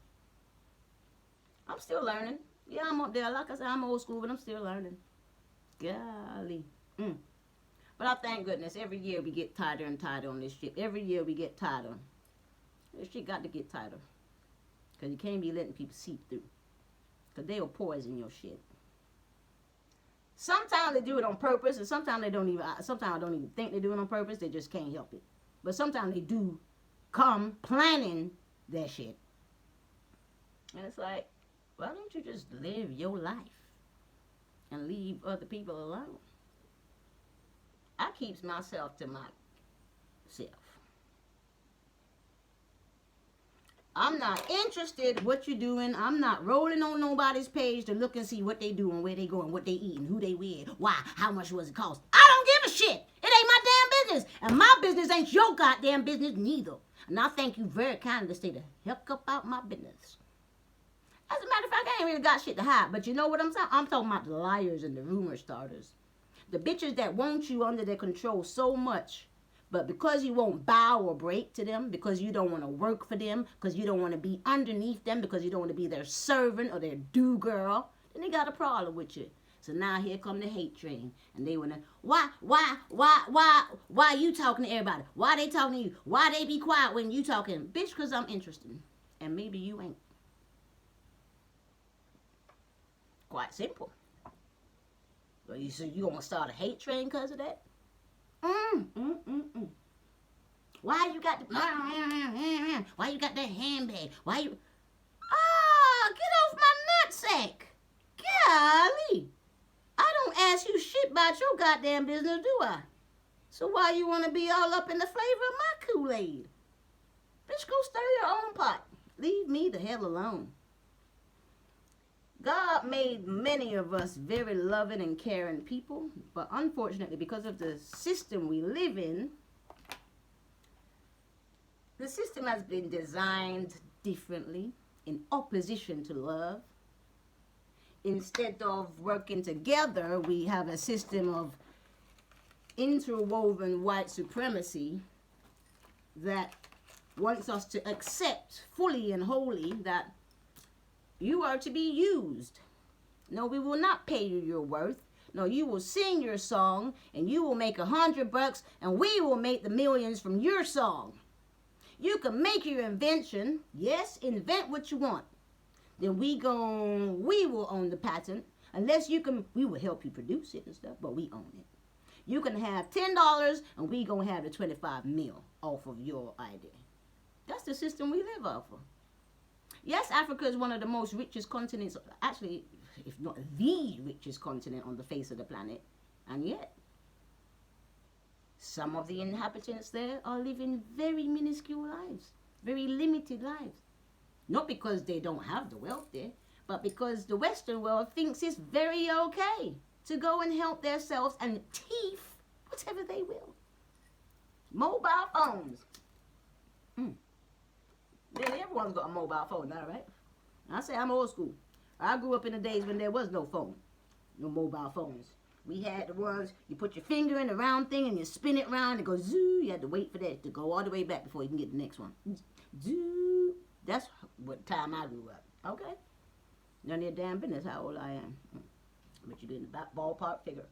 I'm still learning. Yeah, I'm up there. Like I said, I'm old school, but I'm still learning. Golly. But I thank goodness every year we get tighter and tighter on this shit. Every year we get tighter. This shit got to get tighter. Because you can't be letting people seep through. Because they will poison your shit. Sometimes they do it on purpose, and sometimes I don't even think they do it on purpose. They just can't help it. But sometimes they do come planning that shit. And it's like, why don't you just live your life and leave other people alone? I keeps myself to myself. I'm not interested what you're doing. I'm not rolling on nobody's page to look and see what they doing, where they going, what they eating, who they with, why, how much was it cost. I don't give a shit. It ain't my damn business. And my business ain't your goddamn business neither. And I thank you very kindly to stay the heck up out my business. As a matter of fact, I ain't really got shit to hide. But you know what I'm saying? I'm talking about the liars and the rumor starters. The bitches that want you under their control so much. But because you won't bow or break to them, because you don't want to work for them, because you don't want to be underneath them, because you don't want to be their servant or their do-girl, then they got a problem with you. So now here come the hate train. And they want to, why you talking to everybody? Why they talking to you? Why they be quiet when you talking? Bitch, because I'm interested. And maybe you ain't. Quite simple. So you gonna start a hate train because of that? Why you got the why you got that handbag? Why you get off my nutsack. Golly. I don't ask you shit about your goddamn business, do I? So why you wanna be all up in the flavor of my Kool-Aid? Bitch, go stir your own pot. Leave me the hell alone. God made many of us very loving and caring people, but unfortunately, because of the system we live in, the system has been designed differently, in opposition to love. Instead of working together, we have a system of interwoven white supremacy that wants us to accept fully and wholly that you are to be used. No, we will not pay you your worth. No, you will sing your song and you will make $100 and we will make the millions from your song. You can make your invention. Yes, invent what you want. Then we will own the patent. Unless you can, we will help you produce it and stuff, but we own it. You can have $10 and we gonna have the 25 mil off of your idea. That's the system we live off of. Yes, Africa is one of the most richest continents, actually, if not the richest continent on the face of the planet. And yet, some of the inhabitants there are living very minuscule lives, very limited lives. Not because they don't have the wealth there, but because the Western world thinks it's very okay to go and help themselves and thief whatever they will. Mobile phones. Nearly everyone's got a mobile phone now, right? I say I'm old school. I grew up in the days when there was no phone, no mobile phones. We had the ones, you put your finger in the round thing and you spin it around, it goes zoo. You had to wait for that to go all the way back before you can get the next one. Zoo. That's what time I grew up. Okay? None of your damn business how old I am. But you didn't ballpark figure.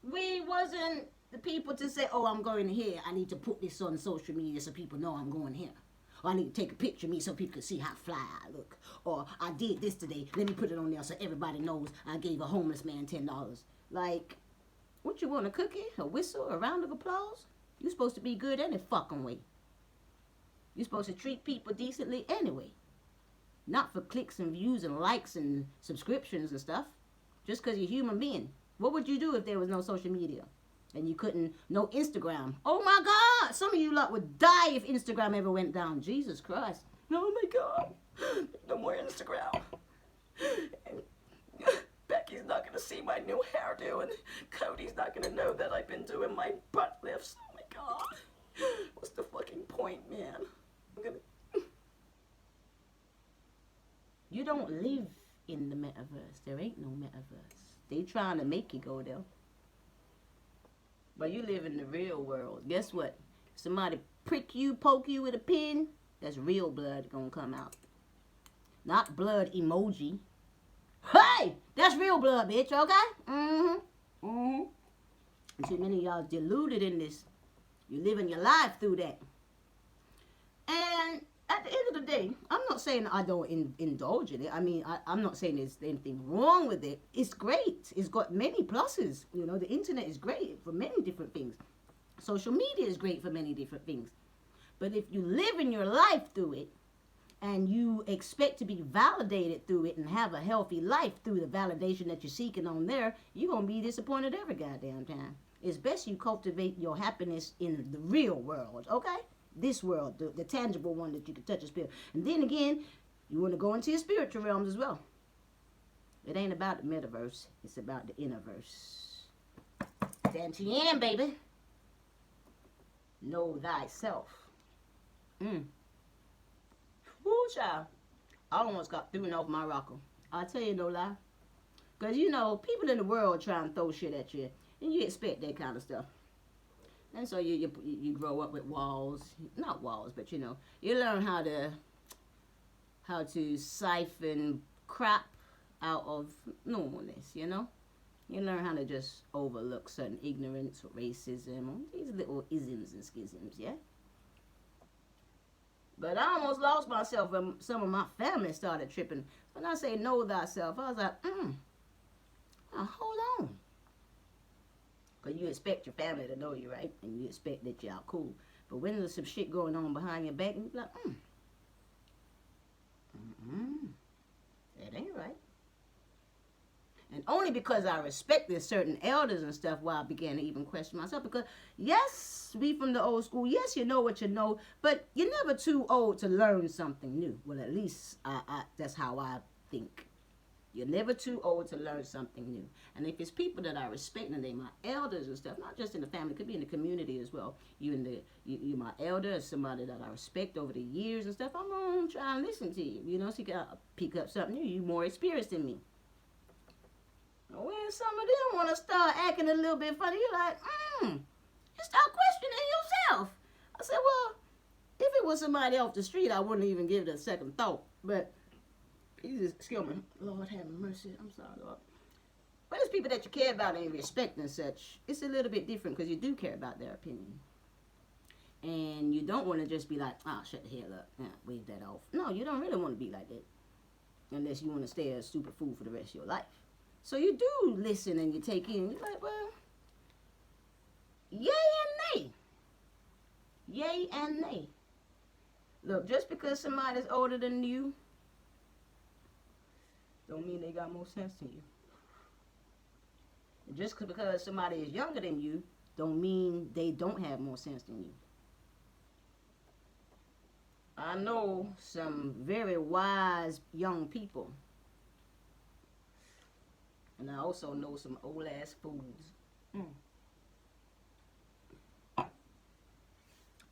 We wasn't the people to say, oh, I'm going here. I need to put this on social media so people know I'm going here. Or I need to take a picture of me so people can see how fly I look. Or I did this today. Let me put it on there so everybody knows I gave a homeless man $10. Like, what you want, a cookie, a whistle, a round of applause? You're supposed to be good any fucking way. You're supposed to treat people decently anyway. Not for clicks and views and likes and subscriptions and stuff. Just because you're a human being. What would you do if there was no social media? And you couldn't, no Instagram. Oh my God, some of you lot would die if Instagram ever went down. Jesus Christ. Oh my God, no more Instagram. And Becky's not going to see my new hairdo, and Cody's not going to know that I've been doing my butt lifts. Oh my God, what's the fucking point, man? You don't live in the metaverse. There ain't no metaverse. They trying to make you go there. But you live in the real world. Guess what? Somebody prick you, poke you with a pin, that's real blood gonna come out. Not blood emoji. Hey! That's real blood, bitch, okay? Too many of y'all deluded in this. You living your life through that. And at the end of the day, I'm not saying I don't indulge in it. I mean, I'm not saying there's anything wrong with it. It's great. It's got many pluses. You know, the internet is great for many different things. Social media is great for many different things. But if you live in your life through it, and you expect to be validated through it and have a healthy life through the validation that you're seeking on there, you're going to be disappointed every goddamn time. It's best you cultivate your happiness in the real world, okay? This world, the tangible one that you can touch and feel. And then again, you want to go into your spiritual realms as well. It ain't about the metaverse. It's about the innerverse. Dantian, baby. Know thyself. Woo, child. I almost got thrown off my rocker. I'll tell you no lie. Because, you know, people in the world try and throw shit at you. And you expect that kind of stuff. And so you grow up with walls. Not walls, but, you know. You learn how to siphon crap out of normalness, you know. You learn how to just overlook certain ignorance or racism. Or these little isms and schisms, yeah. But I almost lost myself when some of my family started tripping. When I say know thyself, I was like, hold on. Because you expect your family to know you, right? And you expect that y'all cool. But when there's some shit going on behind your back, and you're like, that ain't right. And only because I respected certain elders and stuff why I began to even question myself. Because, yes, we from the old school. Yes, you know what you know. But you're never too old to learn something new. Well, at least that's how I think. You're never too old to learn something new. And if it's people that I respect and they're my elders and stuff, not just in the family, it could be in the community as well. You're my elder, somebody that I respect over the years and stuff, I'm going to try and listen to you. You know, so you can pick up something new. You're more experienced than me. When some of them want to start acting a little bit funny, you're like, you start questioning yourself. I said, well, if it was somebody off the street, I wouldn't even give it a second thought. But, excuse me, Lord have mercy, I'm sorry, Lord. But it's people that you care about and respect and such. It's a little bit different because you do care about their opinion. And you don't want to just be like, shut the hell up, wave that off. No, you don't really want to be like that. Unless you want to stay a stupid fool for the rest of your life. So you do listen and you take in. You're like, well, yay and nay. Yay and nay. Look, just because somebody's older than you, don't mean they got more sense than you. And just because somebody is younger than you, don't mean they don't have more sense than you. I know some very wise young people. And I also know some old ass fools.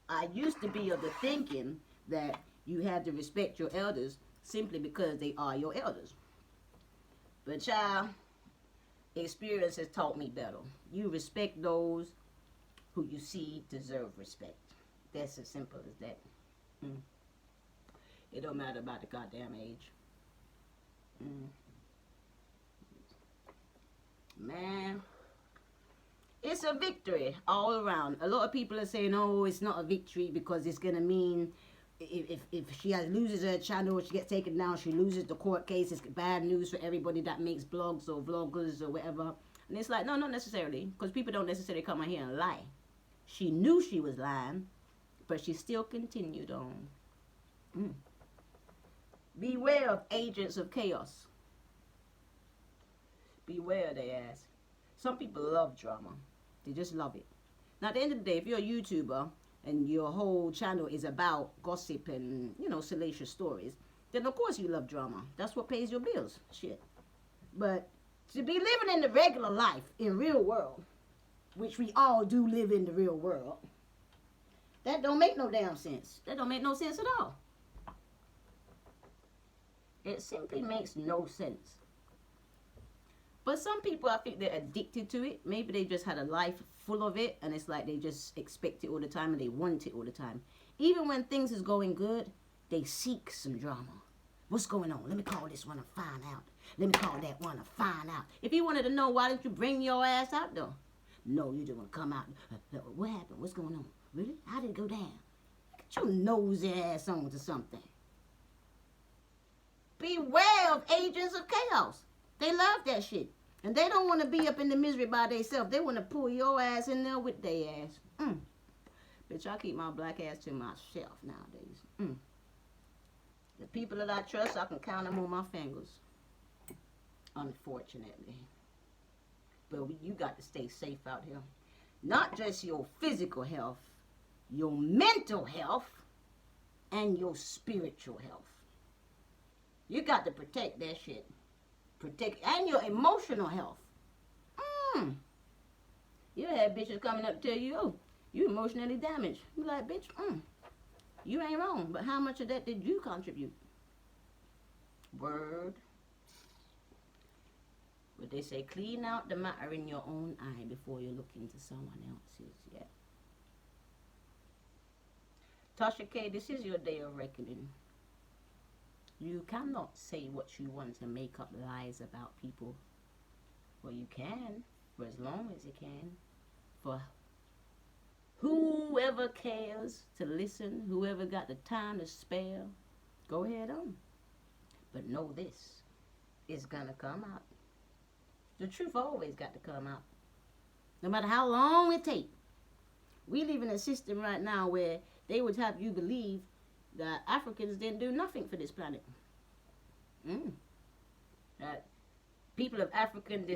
I used to be of the thinking that you had to respect your elders simply because they are your elders. But child, Experience has taught me better. You respect those who you see deserve respect. That's as simple as that. Mm. It don't matter about the goddamn age. Mm. Man, it's a victory all around. A lot of people are saying, "Oh, it's not a victory because it's gonna mean if she loses her channel, she gets taken down, she loses the court case. It's bad news for everybody that makes blogs or vloggers or whatever." And it's like, no, not necessarily, because people don't necessarily come out here and lie. She knew she was lying, but she still continued on. Mm. Beware of agents of chaos. Beware, they ask. Some people love drama. They just love it. Now, at the end of the day, if you're a YouTuber and your whole channel is about gossip and, salacious stories, then of course you love drama. That's what pays your bills. Shit. But to be living in the regular life, in real world, which we all do live in the real world, that don't make no damn sense. That don't make no sense at all. It simply makes no sense. But some people, I think they're addicted to it. Maybe they just had a life full of it, and it's like they just expect it all the time and they want it all the time. Even when things is going good, they seek some drama. What's going on? Let me call this one and find out. Let me call that one and find out. If you wanted to know, why didn't you bring your ass out though? No, you just want to come out. What happened? What's going on? Really? How did it go down? Get your nosy ass on to something. Beware of agents of chaos. They love that shit. And they don't want to be up in the misery by themselves. They want to pull your ass in there with their ass. Bitch, I keep my black ass to myself nowadays. The people that I trust, I can count them on my fingers. Unfortunately. But you got to stay safe out here. Not just your physical health, your mental health, and your spiritual health. You got to protect that shit. And your emotional health. You had bitches coming up to tell you, "Oh, you emotionally damaged." You like, bitch, you ain't wrong, but how much of that did you contribute? Word. But they say, clean out the matter in your own eye before you look into someone else's. Yeah. Tasha K, this is your day of reckoning. You cannot say what you want and make up lies about people. Well, you can, for as long as you can. For whoever cares to listen, whoever got the time to spare, go ahead on. But know this, it's gonna come out. The truth always got to come out. No matter how long it takes. We live in a system right now where they would have you believe that Africans didn't do nothing for this planet. That people of African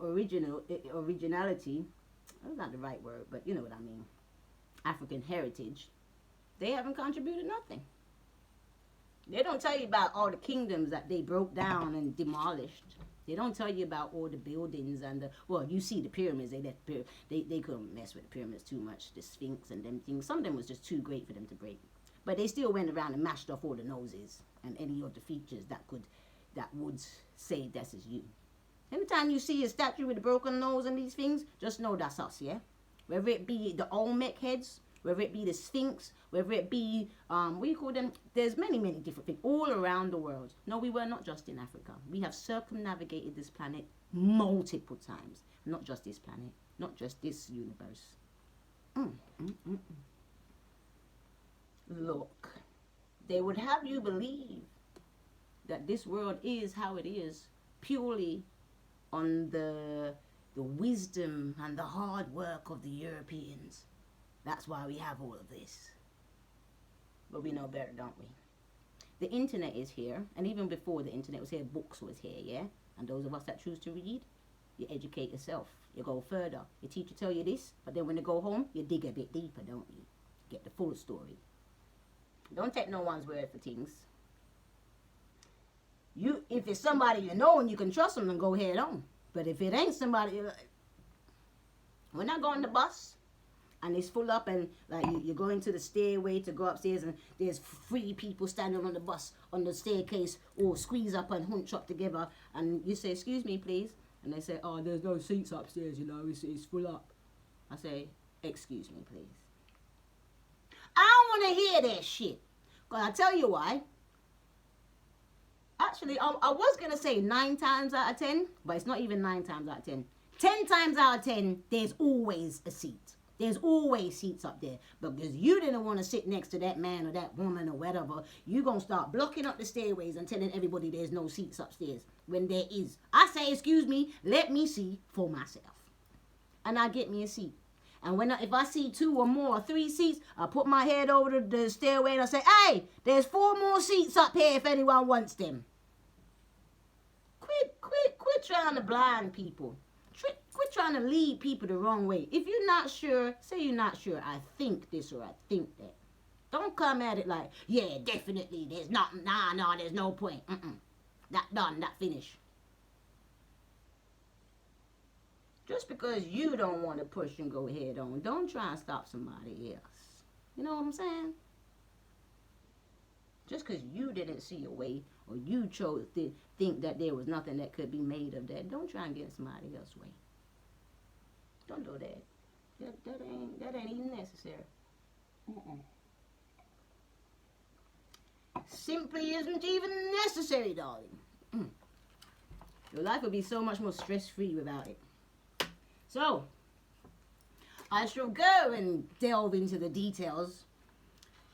originality, that's not the right word, but you know what I mean. African heritage, they haven't contributed nothing. They don't tell you about all the kingdoms that they broke down and demolished. They don't tell you about all the buildings and you see the pyramids. They couldn't mess with the pyramids too much. The Sphinx and them things. Some of them was just too great for them to break. But they still went around and mashed off all the noses and any of the features that would say this is you. Anytime you see a statue with a broken nose and these things, just know that's us, yeah? Whether it be the Olmec heads, whether it be the Sphinx, whether it be, what do you call them? There's many, many different things all around the world. No, we were not just in Africa. We have circumnavigated this planet multiple times. Not just this planet, not just this universe. Look, they would have you believe that this world is how it is purely on the wisdom and the hard work of the Europeans. That's why we have all of this. But we know better, don't we? The internet is here, and even before the internet was here, books was here, yeah? And those of us that choose to read, you educate yourself. You go further. Your teacher tell you this, but then when you go home, you dig a bit deeper, don't you? Get the full story. Don't take no one's word for things. If it's somebody you know and you can trust them, then go head on. But if it ain't somebody, when I go on the bus and it's full up, and like you're going to the stairway to go upstairs, and there's 3 people standing on the bus on the staircase, all squeeze up and hunch up together, and you say, excuse me please, and they say, oh, there's no seats upstairs, you know, it's full up. I say, excuse me please. I don't want to hear that shit. Because I tell you why. Actually, I was going to say 9 times out of 10, but it's not even 9 times out of 10. 10 times out of 10, there's always a seat. There's always seats up there. But because you didn't want to sit next to that man or that woman or whatever, you're going to start blocking up the stairways and telling everybody there's no seats upstairs when there is. I say, excuse me, let me see for myself. And I get me a seat. And if I see 2 or more or 3 seats, I put my head over the stairway and I say, hey, there's 4 more seats up here if anyone wants them. Quit trying to blind people. Quit trying to lead people the wrong way. If you're not sure, say you're not sure. I think this or I think that. Don't come at it like, yeah, definitely. There's nothing. No, there's no point. Not done, not finished. Just because you don't want to push and go head on, don't try and stop somebody else. You know what I'm saying? Just because you didn't see a way, or you chose to think that there was nothing that could be made of that, don't try and get somebody else's way. Don't do that. That ain't even necessary. Simply isn't even necessary, darling. Your life would be so much more stress-free without it. So, I shall go and delve into the details.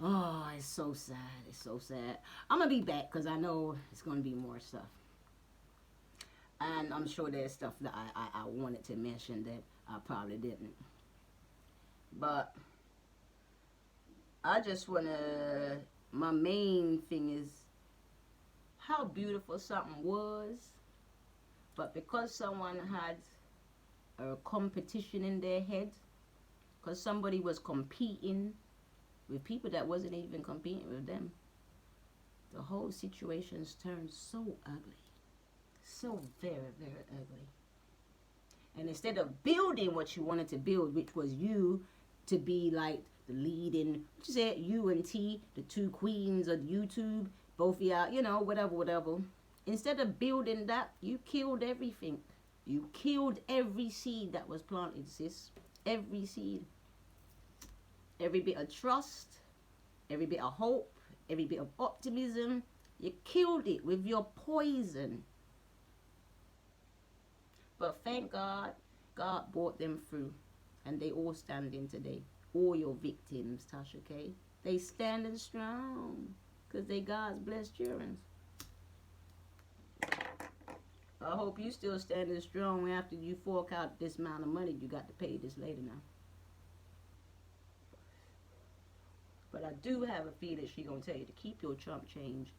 Oh, it's so sad. It's so sad. I'm going to be back because I know it's going to be more stuff. And I'm sure there's stuff that I wanted to mention that I probably didn't. But I just want to, my main thing is how beautiful something was. But because someone had a competition in their head, because somebody was competing with people that wasn't even competing with them, the whole situation's turned so ugly. So very, very ugly. And instead of building what you wanted to build, which was you to be like the leading, what you said, you and T, the 2 queens of YouTube, both of y'all, you know, whatever. Instead of building that, you killed everything. You killed every seed that was planted, sis. Every seed. Every bit of trust, every bit of hope, every bit of optimism. You killed it with your poison. But thank God, God brought them through. And they all standing today. All your victims, Tasha K. They standing strong. Because they God's blessed children. I hope you still standing strong after you fork out this amount of money you got to pay this later now. But I do have a feeling she's going to tell you to keep your chump change.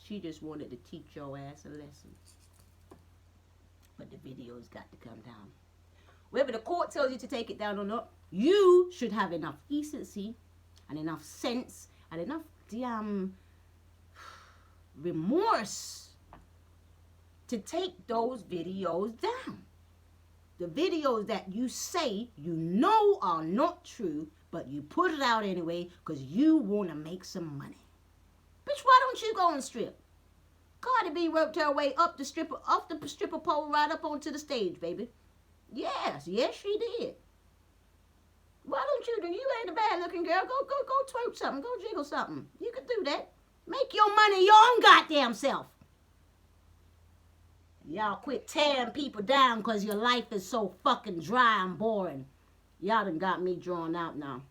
She just wanted to teach your ass a lesson. But the video's got to come down. Whether the court tells you to take it down or not, you should have enough decency and enough sense and enough damn remorse to take those videos down. The videos that you say you know are not true, but you put it out anyway because you want to make some money. Bitch, why don't you go and strip? Cardi B worked her way up the stripper pole right up onto the stage, baby. Yes, she did. Why don't you do? You ain't a bad looking girl. Go twerk something. Go jiggle something. You can do that. Make your money your own goddamn self. Y'all quit tearing people down because your life is so fucking dry and boring. Y'all done got me drawn out now.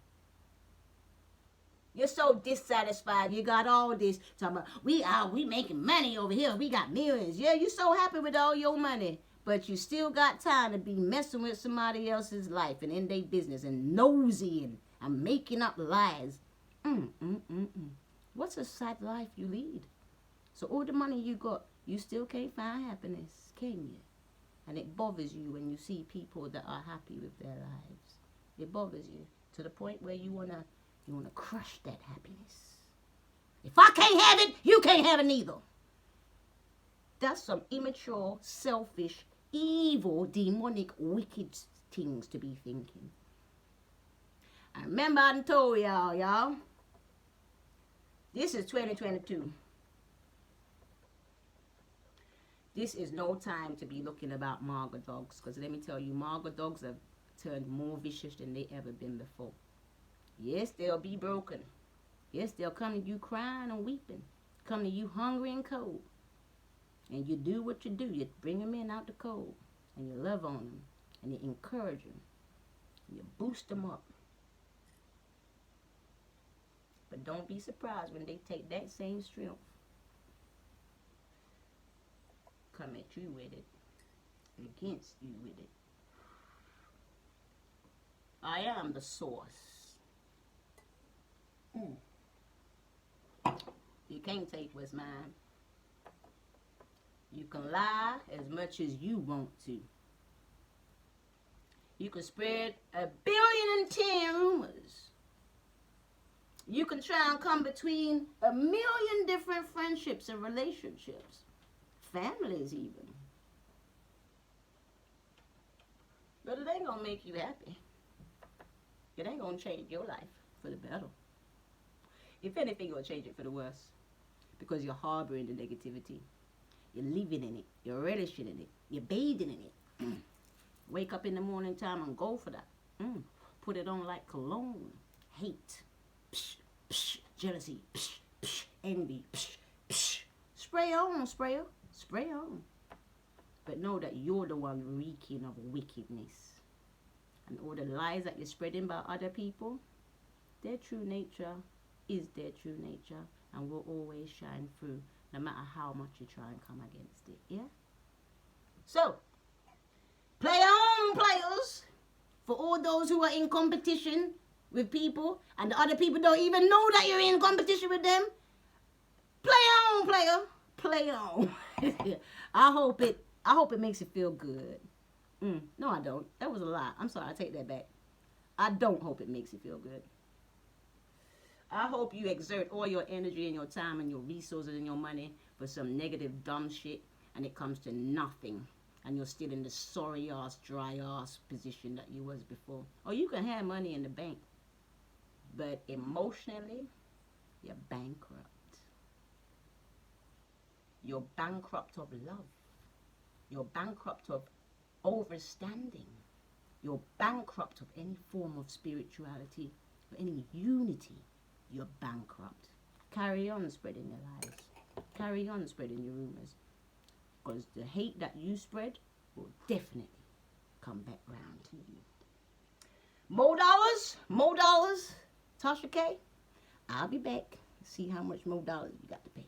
You're so dissatisfied. You got all this talking about, we making money over here. We got millions. Yeah, you so happy with all your money. But you still got time to be messing with somebody else's life and in their business and nosy and making up lies. What's a sad life you lead? So all the money you got, you still can't find happiness, can you? And it bothers you when you see people that are happy with their lives. It bothers you to the point where you wanna crush that happiness. If I can't have it, you can't have it neither. That's some immature, selfish, evil, demonic, wicked things to be thinking. I remember I done told y'all. This is 2022. This is no time to be looking about marga dogs, because let me tell you, marga dogs have turned more vicious than they ever been before. Yes, they'll be broken. Yes, they'll come to you crying and weeping, come to you hungry and cold. And you do what you do. You bring them in out the cold, and you love on them, and you encourage them, and you boost them up. But don't be surprised when they take that same strength, come at you with it, against you with it. I am the source. You can't take what's mine. You can lie as much as you want to. You can spread 1,000,000,010 rumors. You can try and come between 1,000,000 different friendships and relationships. Families even. But it ain't gonna make you happy. It ain't gonna change your life for the better. If anything, it'll change it for the worse. Because you're harboring the negativity. You're living in it. You're relishing in it. You're bathing in it. Wake up in the morning time and go for that. Put it on like cologne. Hate. Psh, psh, jealousy. Psh, psh, envy. Psh, psh. Spray on, sprayer. Spray on. But know that you're the one reeking of wickedness. And all the lies that you're spreading about other people, their true nature is their true nature and will always shine through, no matter how much you try and come against it. Yeah? So, play on, players. For all those who are in competition with people and the other people don't even know that you're in competition with them, play on, player. Play on. I hope it makes you feel good. No, I don't. That was a lie. I'm sorry. I take that back. I don't hope it makes you feel good. I hope you exert all your energy and your time and your resources and your money for some negative, dumb shit, and it comes to nothing. And you're still in the sorry-ass, dry-ass position that you was before. Or you can have money in the bank, but emotionally, you're bankrupt. You're bankrupt of love. You're bankrupt of overstanding. You're bankrupt of any form of spirituality or any unity. You're bankrupt. Carry on spreading your lies. Carry on spreading your rumors. Because the hate that you spread will definitely come back round to you. More dollars? More dollars? Tasha K? I'll be back. See how much more dollars you got to pay.